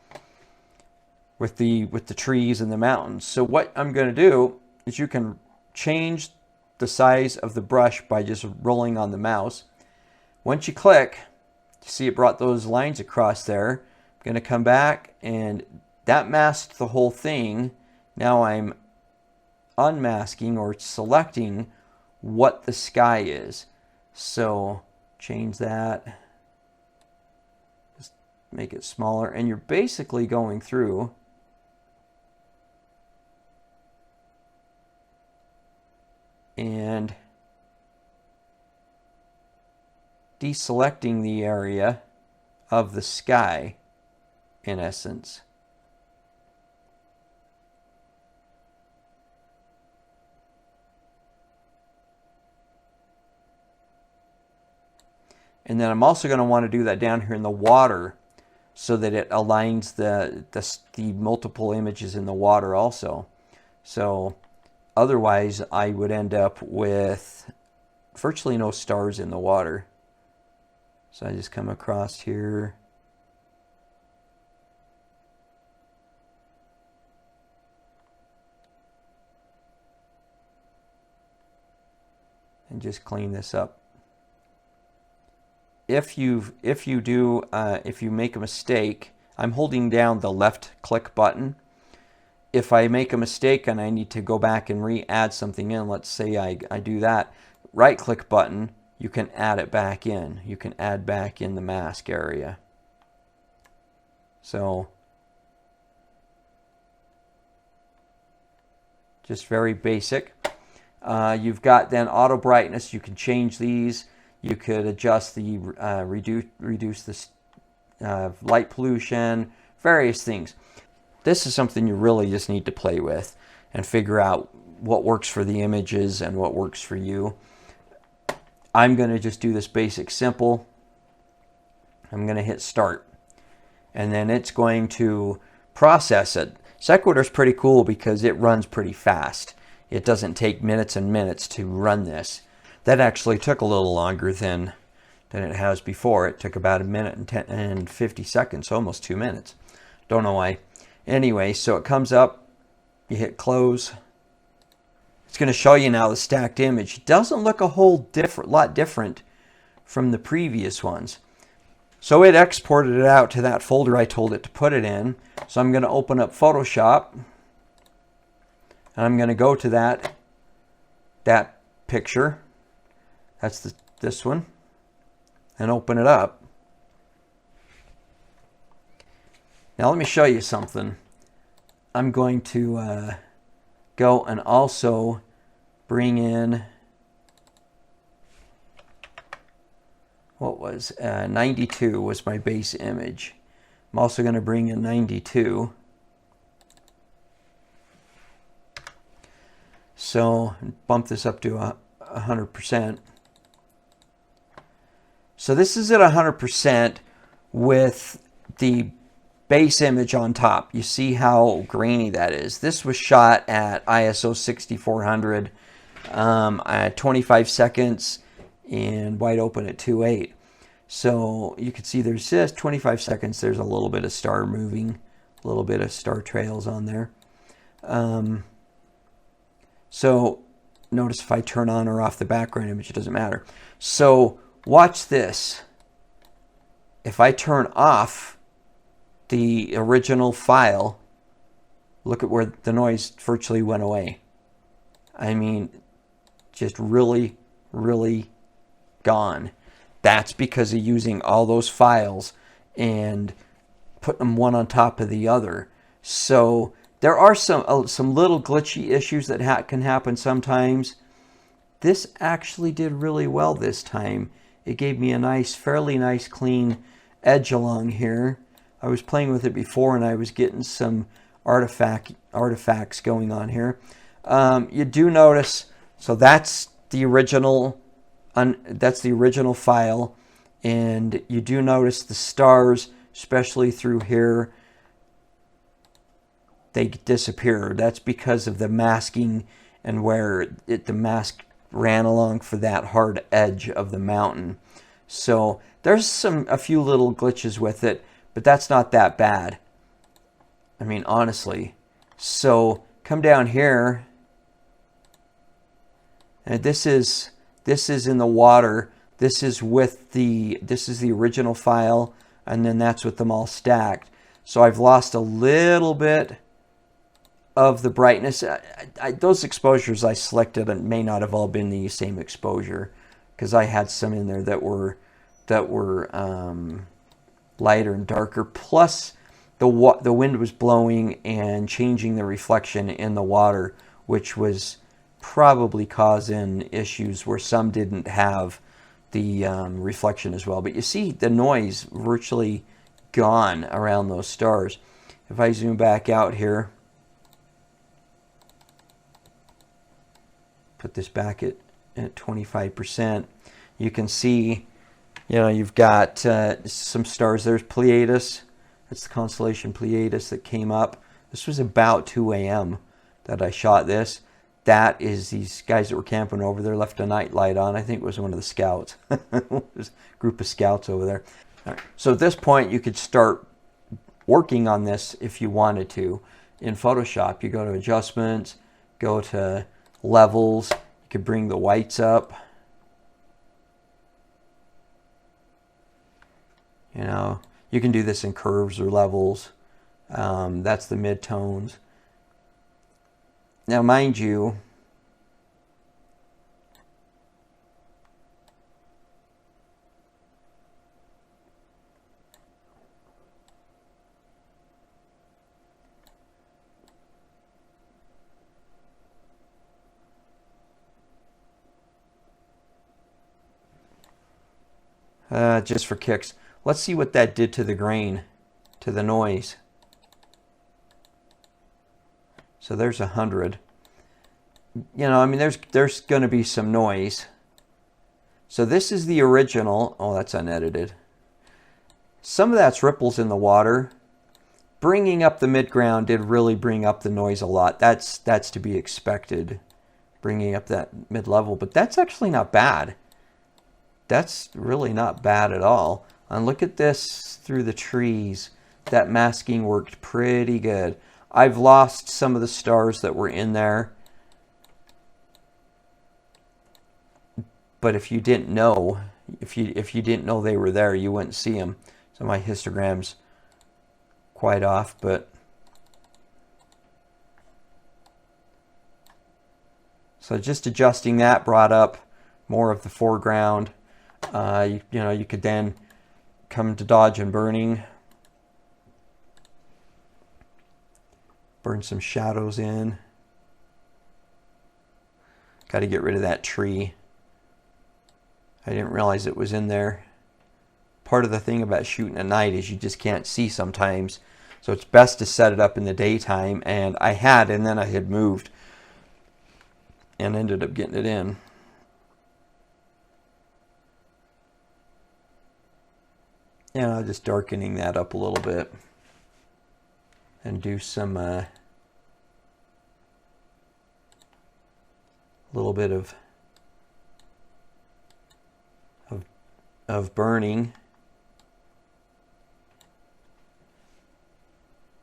with the trees and the mountains. So what I'm going to do is you can change the size of the brush by just rolling on the mouse. Once you click, you see it brought those lines across there. I'm going to come back, and that masked the whole thing. Now I'm unmasking or selecting what the sky is. So change that, just make it smaller, and you're basically going through and deselecting the area of the sky, in essence. And then I'm also going to want to do that down here in the water so that it aligns the multiple images in the water also. So otherwise I would end up with virtually no stars in the water. So I just come across here and just clean this up. If you make a mistake, I'm holding down the left click button. If I make a mistake and I need to go back and re-add something in, let's say I do that, right click button, you can add it back in. You can add back in the mask area. So just very basic. You've got then auto brightness. You can change these. You could adjust the reduce the light pollution, various things. This is something you really just need to play with and figure out what works for the images and what works for you. I'm going to just do this basic simple. I'm going to hit start, and then it's going to process it. Sequator is pretty cool because it runs pretty fast. It doesn't take minutes and minutes to run this. That actually took a little longer than it has before. It took about 1 minute and 50 seconds, almost 2 minutes. Don't know why. Anyway, so it comes up, you hit close. It's going to show you now the stacked image. It doesn't look a whole lot different from the previous ones. So it exported it out to that folder I told it to put it in. So I'm going to open up Photoshop, and I'm going to go to that picture. That's this one, and open it up. Now let me show you something. I'm going to go and also bring in, what was 92 was my base image. I'm also going to bring in 92. So bump this up to 100%. So this is at 100% with the base image on top. You see how grainy that is. This was shot at ISO 6400 at 25 seconds and wide open at 2.8. So you can see there's just 25 seconds. There's a little bit of star moving, a little bit of star trails on there. So notice if I turn on or off the background image, it doesn't matter. So watch this. If I turn off the original file, look at where the noise virtually went away. I mean, just really, really gone. That's because of using all those files and putting them one on top of the other. So there are some little glitchy issues that can happen sometimes. This actually did really well this time. It gave me a nice, fairly nice, clean edge along here. I was playing with it before and I was getting some artifacts going on here. You do notice, so that's the original file, and you do notice the stars, especially through here, they disappear. That's because of the masking and where the mask ran along for that hard edge of the mountain. So there's a few little glitches with it, but that's not that bad. I mean, honestly. So come down here, and this is in the water. This is the original file, and then that's with them all stacked. So I've lost a little bit of the brightness. Those exposures I selected may not have all been the same exposure, because I had some in there that were lighter and darker. Plus, the wind was blowing and changing the reflection in the water, which was probably causing issues where some didn't have the reflection as well. But you see the noise virtually gone around those stars. If I zoom back out here, put this back at 25%, you can see, you've got some stars. There's Pleiades. That's the constellation Pleiades that came up. This was about 2 a.m. that I shot this. That is these guys that were camping over there left a night light on. I think it was one of the scouts. There's a group of scouts over there. All right. So at this point, you could start working on this if you wanted to. In Photoshop, you go to Adjustments, go to Levels. You could bring the whites up. You know, you can do this in curves or levels. That's the midtones. Now, mind you, just for kicks, let's see what that did to the grain, to the noise. So there's 100. You know, I mean, there's going to be some noise. So this is the original. Oh, that's unedited. Some of that's ripples in the water. Bringing up the midground did really bring up the noise a lot. That's to be expected, bringing up that mid-level. But that's actually not bad. That's really not bad at all. And look at this through the trees. That masking worked pretty good. I've lost some of the stars that were in there. But if you didn't know, if you didn't know they were there, you wouldn't see them. So my histogram's quite off, but so just adjusting that brought up more of the foreground. You know, you could then come to dodge and burning, burn some shadows in. Got to get rid of that tree. I didn't realize it was in there. Part of the thing about shooting at night is you just can't see sometimes. So it's best to set it up in the daytime. And I had, and then I had moved and ended up getting it in. Yeah, just darkening that up a little bit. And do some little bit of burning.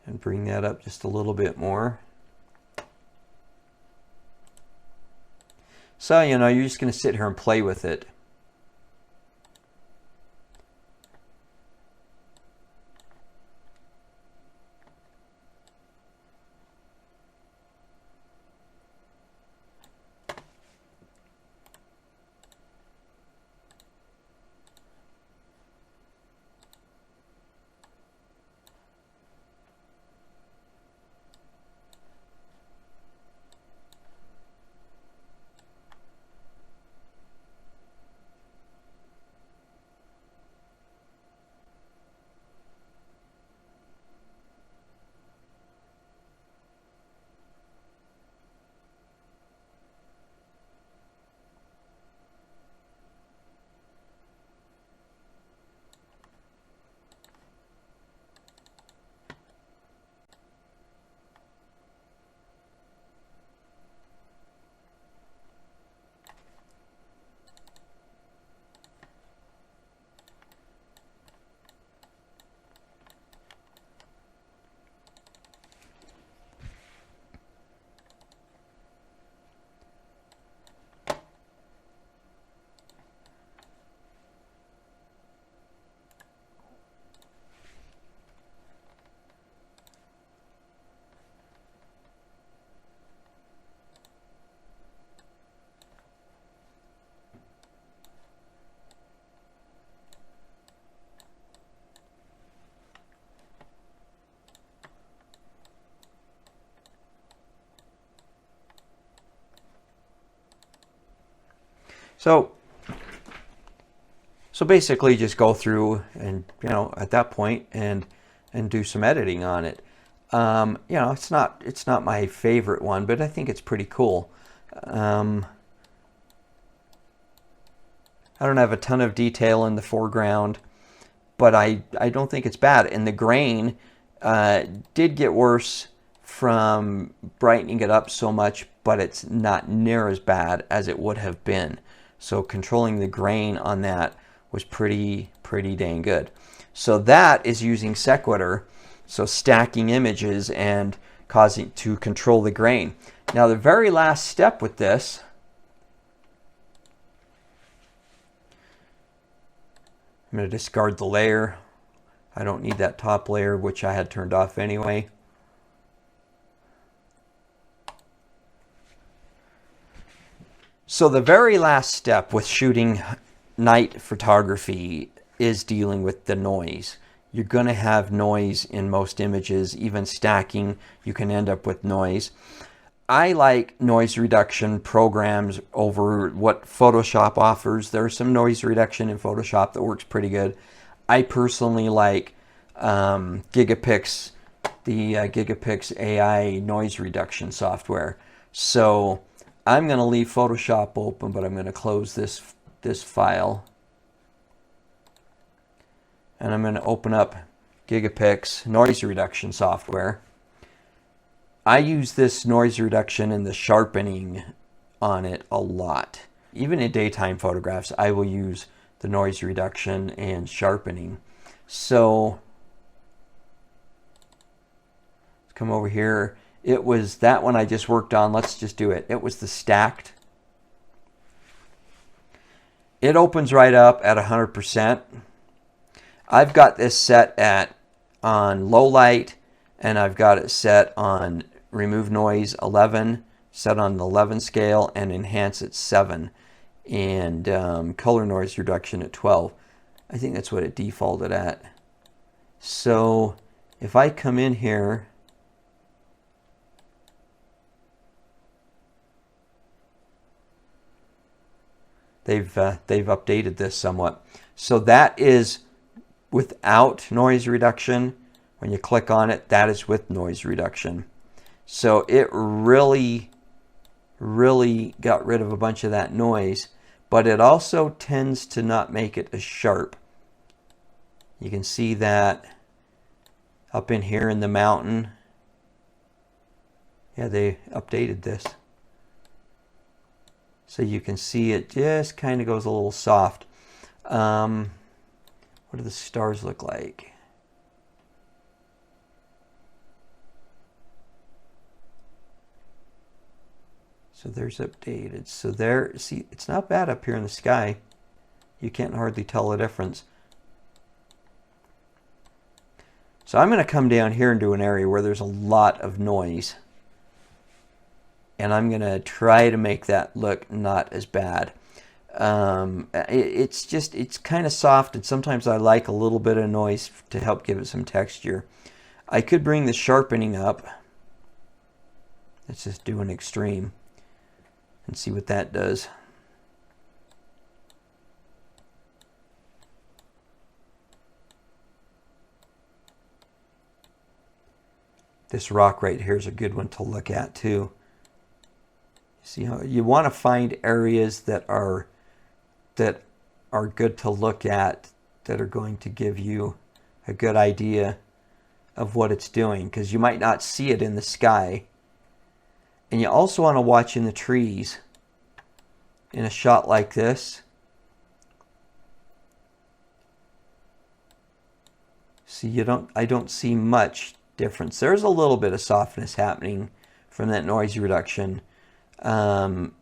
And bring that up just a little bit more. So, you know, you're just going to sit here and play with it. So basically just go through and, you know, at that point and do some editing on it. You know, it's not my favorite one, but I think it's pretty cool. I don't have a ton of detail in the foreground, but I don't think it's bad. And the grain did get worse from brightening it up so much, but it's not near as bad as it would have been. So controlling the grain on that was pretty dang good. So that is using Sequator, so stacking images and causing to control the grain. Now the very last step with this, I'm going to discard the layer, I don't need that top layer, which I had turned off anyway. So the very last step with shooting night photography is dealing with the noise. You're going to have noise in most images, even stacking, you can end up with noise. I like noise reduction programs over what Photoshop offers. There's some noise reduction in Photoshop that works pretty good. I personally like Gigapix, the Gigapix AI Noise Reduction software. So I'm going to leave Photoshop open, but I'm going to close this file. And I'm going to open up Gigapix Noise Reduction software. I use this noise reduction and the sharpening on it a lot. Even in daytime photographs, I will use the noise reduction and sharpening. So let's come over here. It was that one I just worked on. Let's just do it. It was the stacked. It opens right up at 100%. I've got this set on low light, and I've got it set on remove noise 11, set on the 11 scale, and enhance at 7, and color noise reduction at 12. I think that's what it defaulted at. So if I come in here, they've updated this somewhat. So that is without noise reduction. When you click on it, that is with noise reduction. So it really got rid of a bunch of that noise, but it also tends to not make it as sharp. You can see that up in here in the mountain. Yeah, they updated this. So you can see it just kind of goes a little soft. What do the stars look like? So there's updated. So there, see, it's not bad up here in the sky. You can't hardly tell the difference. So I'm going to come down here into an area where there's a lot of noise. And I'm going to try to make that look not as bad. It's kind of soft, and sometimes I like a little bit of noise to help give it some texture. I could bring the sharpening up. Let's just do an extreme and see what that does. This rock right here is a good one to look at too. See how you want to find areas that are good to look at, that are going to give you a good idea of what it's doing, because you might not see it in the sky. And you also want to watch in the trees in a shot like this. See, I don't see much difference. There's a little bit of softness happening from that noise reduction. From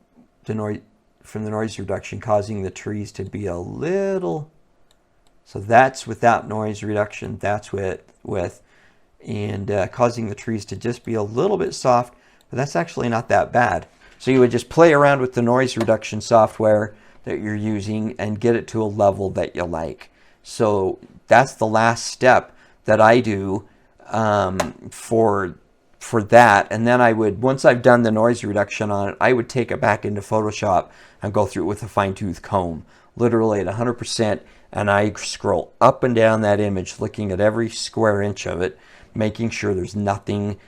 the noise reduction causing the trees to be a little, so that's without noise reduction, that's with and causing the trees to just be a little bit soft, but that's actually not that bad. So you would just play around with the noise reduction software that you're using and get it to a level that you like. So that's the last step that I do for that. And then I would, once I've done the noise reduction on it, I would take it back into Photoshop and go through it with a fine-tooth comb, literally at 100%, and I scroll up and down that image, looking at every square inch of it, making sure there's nothing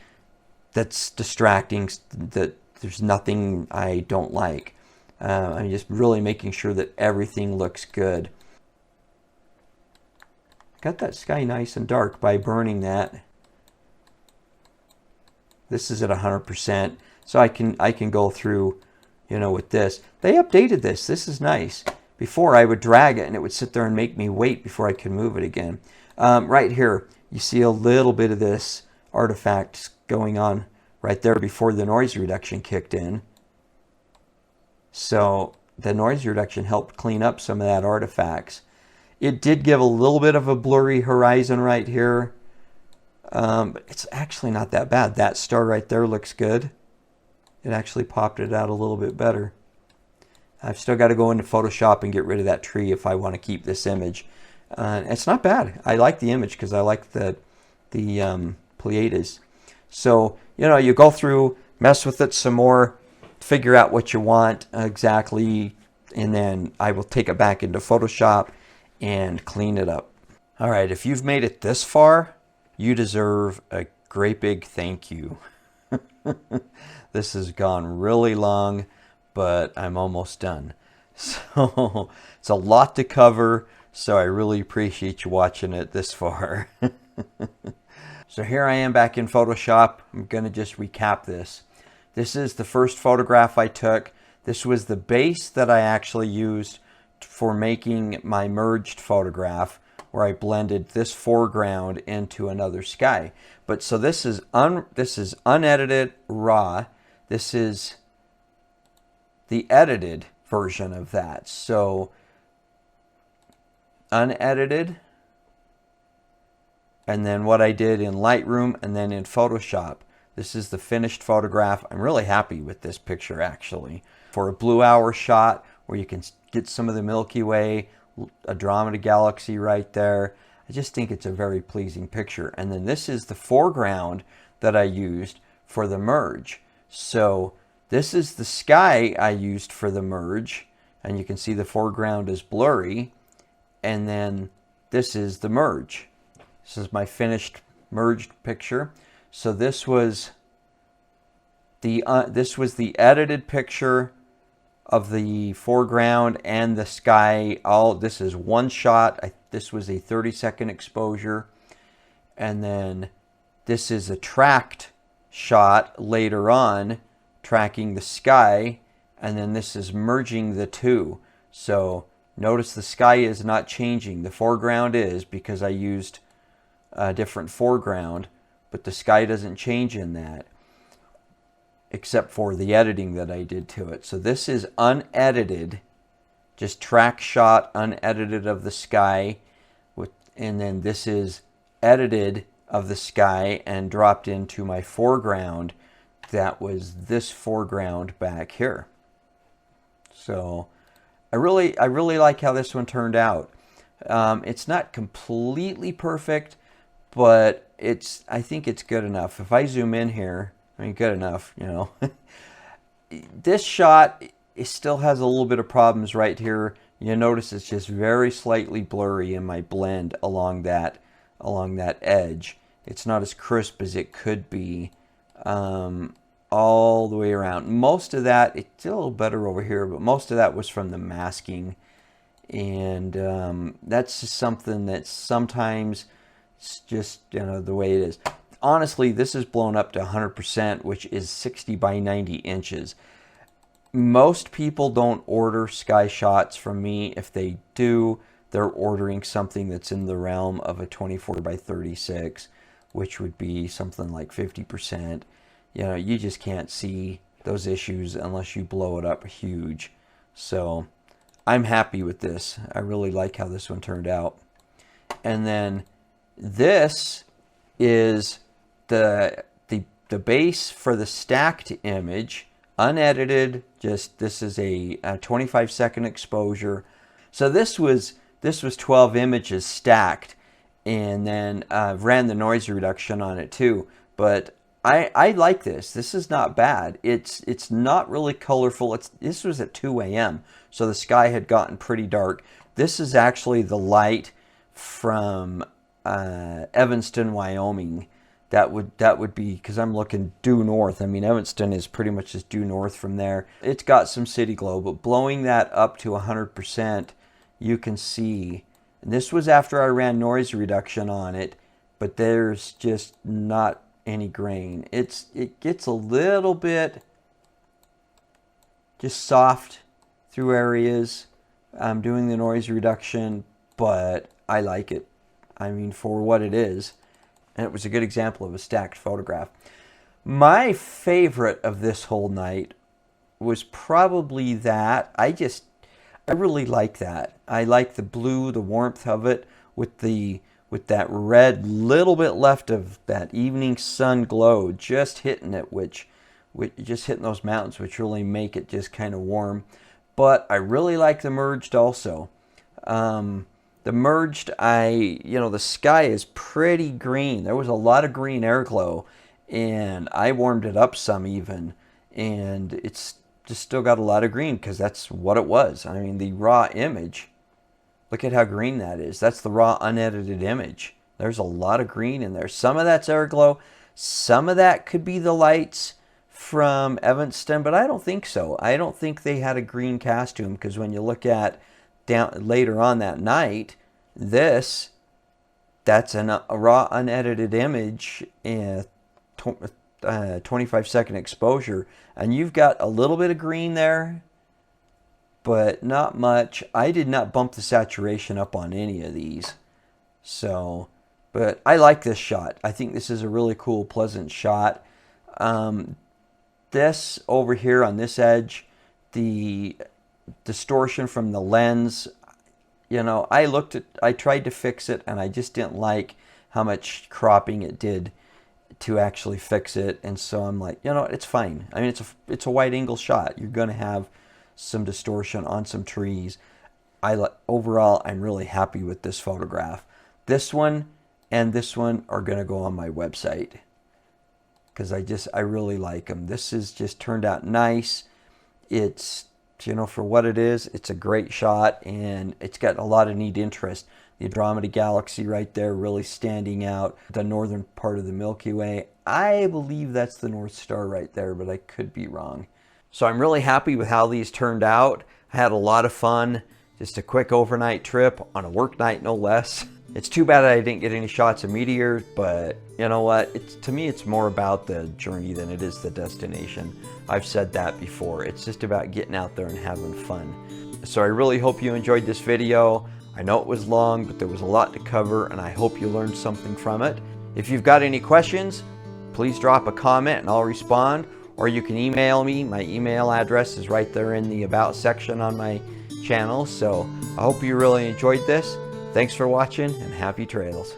that's distracting, that there's nothing I don't like. I'm just really making sure that everything looks good. Got that sky nice and dark by burning that. This is at 100%, so I can go through, you know, with this. They updated this. This is nice. Before I would drag it and it would sit there and make me wait before I could move it again. Right here, you see a little bit of this artifact going on right there before the noise reduction kicked in. So the noise reduction helped clean up some of that artifacts. It did give a little bit of a blurry horizon right here. But it's actually not that bad. That star right there looks good. It actually popped it out a little bit better. I've still got to go into Photoshop and get rid of that tree if I want to keep this image. It's not bad. I like the image because I like the Pleiades. So, you know, you go through, mess with it some more, figure out what you want exactly, and then I will take it back into Photoshop and clean it up. All right, if you've made it this far, you deserve a great big thank you. This has gone really long, but I'm almost done. So it's a lot to cover, so I really appreciate you watching it this far. So here I am back in Photoshop. I'm going to just recap this. This is the first photograph I took. This was the base that I actually used for making my merged photograph, where I blended this foreground into another sky. But so this is unedited raw. This is the edited version of that. So unedited, and then what I did in Lightroom and then in Photoshop. This is the finished photograph. I'm really happy with this picture actually. For a blue hour shot where you can get some of the Milky Way, Andromeda Galaxy right there. I just think it's a very pleasing picture. And then this is the foreground that I used for the merge. So this is the sky I used for the merge, and you can see the foreground is blurry. And then this is the merge. This is my finished merged picture. So this was the edited picture of the foreground and the sky. This is one shot. This was a 30-second exposure, and then this is a tracked shot later on, tracking the sky, and then this is merging the two. So notice the sky is not changing. The foreground is, because I used a different foreground, but the sky doesn't change in that, except for the editing that I did to it. So this is unedited, just track shot, unedited of the sky, and then this is edited of the sky and dropped into my foreground. That was this foreground back here. So I really like how this one turned out. It's not completely perfect, but I think it's good enough. If I zoom in here, I mean, good enough, you know. This shot, it still has a little bit of problems right here. You notice it's just very slightly blurry in my blend along that edge. It's not as crisp as it could be all the way around. Most of that, it's a little better over here, but most of that was from the masking. And that's just something that sometimes it's just, you know, the way it is. Honestly, this is blown up to 100%, which is 60 by 90 inches. Most people don't order sky shots from me. If they do, they're ordering something that's in the realm of a 24 by 36, which would be something like 50%. You know, you just can't see those issues unless you blow it up huge. So I'm happy with this. I really like how this one turned out. And then this is the base for the stacked image, unedited. Just this is a 25-second exposure. So this was 12 images stacked, and then ran the noise reduction on it too. But I like this. This is not bad. It's not really colorful. This was at 2 a.m. so the sky had gotten pretty dark. This is actually the light from Evanston, Wyoming. That would be, because I'm looking due north. I mean, Evanston is pretty much just due north from there. It's got some city glow, but blowing that up to 100%, you can see. And this was after I ran noise reduction on it, but there's just not any grain. It gets a little bit just soft through areas. I'm doing the noise reduction, but I like it. I mean, for what it is. And it was a good example of a stacked photograph. My favorite of this whole night was probably that. I really like that. I like the blue, the warmth of it with that red little bit left of that evening sun glow just hitting it, which just hitting those mountains, which really make it just kind of warm. But I really like the merged also. The merged, the sky is pretty green. There was a lot of green air glow, and I warmed it up some even, and it's just still got a lot of green because that's what it was. I mean, the raw image, look at how green that is. That's the raw unedited image. There's a lot of green in there. Some of that's air glow. Some of that could be the lights from Evanston, but I don't think so. I don't think they had a green cast to them, because when you look at down later on that night, that's a raw unedited image in 25-second exposure, and you've got a little bit of green there, but not much. I did not bump the saturation up on any of these, so, but I like this shot. I think this is a really cool, pleasant shot. This over here on this edge, the distortion from the lens, I tried to fix it, and I just didn't like how much cropping it did to actually fix it, and so I'm like, it's fine. I mean, it's a wide angle shot. You're going to have some distortion on some trees. Overall, I'm really happy with this photograph. This one and this one are going to go on my website, because I really like them. This has just turned out nice. It's, for what it is, it's a great shot, and it's got a lot of neat interest. The Andromeda Galaxy right there really standing out. The northern part of the Milky Way. I believe that's the North Star right there, but I could be wrong. So I'm really happy with how these turned out. I had a lot of fun. Just a quick overnight trip on a work night, no less. It's too bad I didn't get any shots of meteors, but you know what? To me, it's more about the journey than it is the destination. I've said that before. It's just about getting out there and having fun. So I really hope you enjoyed this video. I know it was long, but there was a lot to cover, and I hope you learned something from it. If you've got any questions, please drop a comment and I'll respond, or you can email me. My email address is right there in the About section on my channel. So I hope you really enjoyed this. Thanks for watching, and happy trails.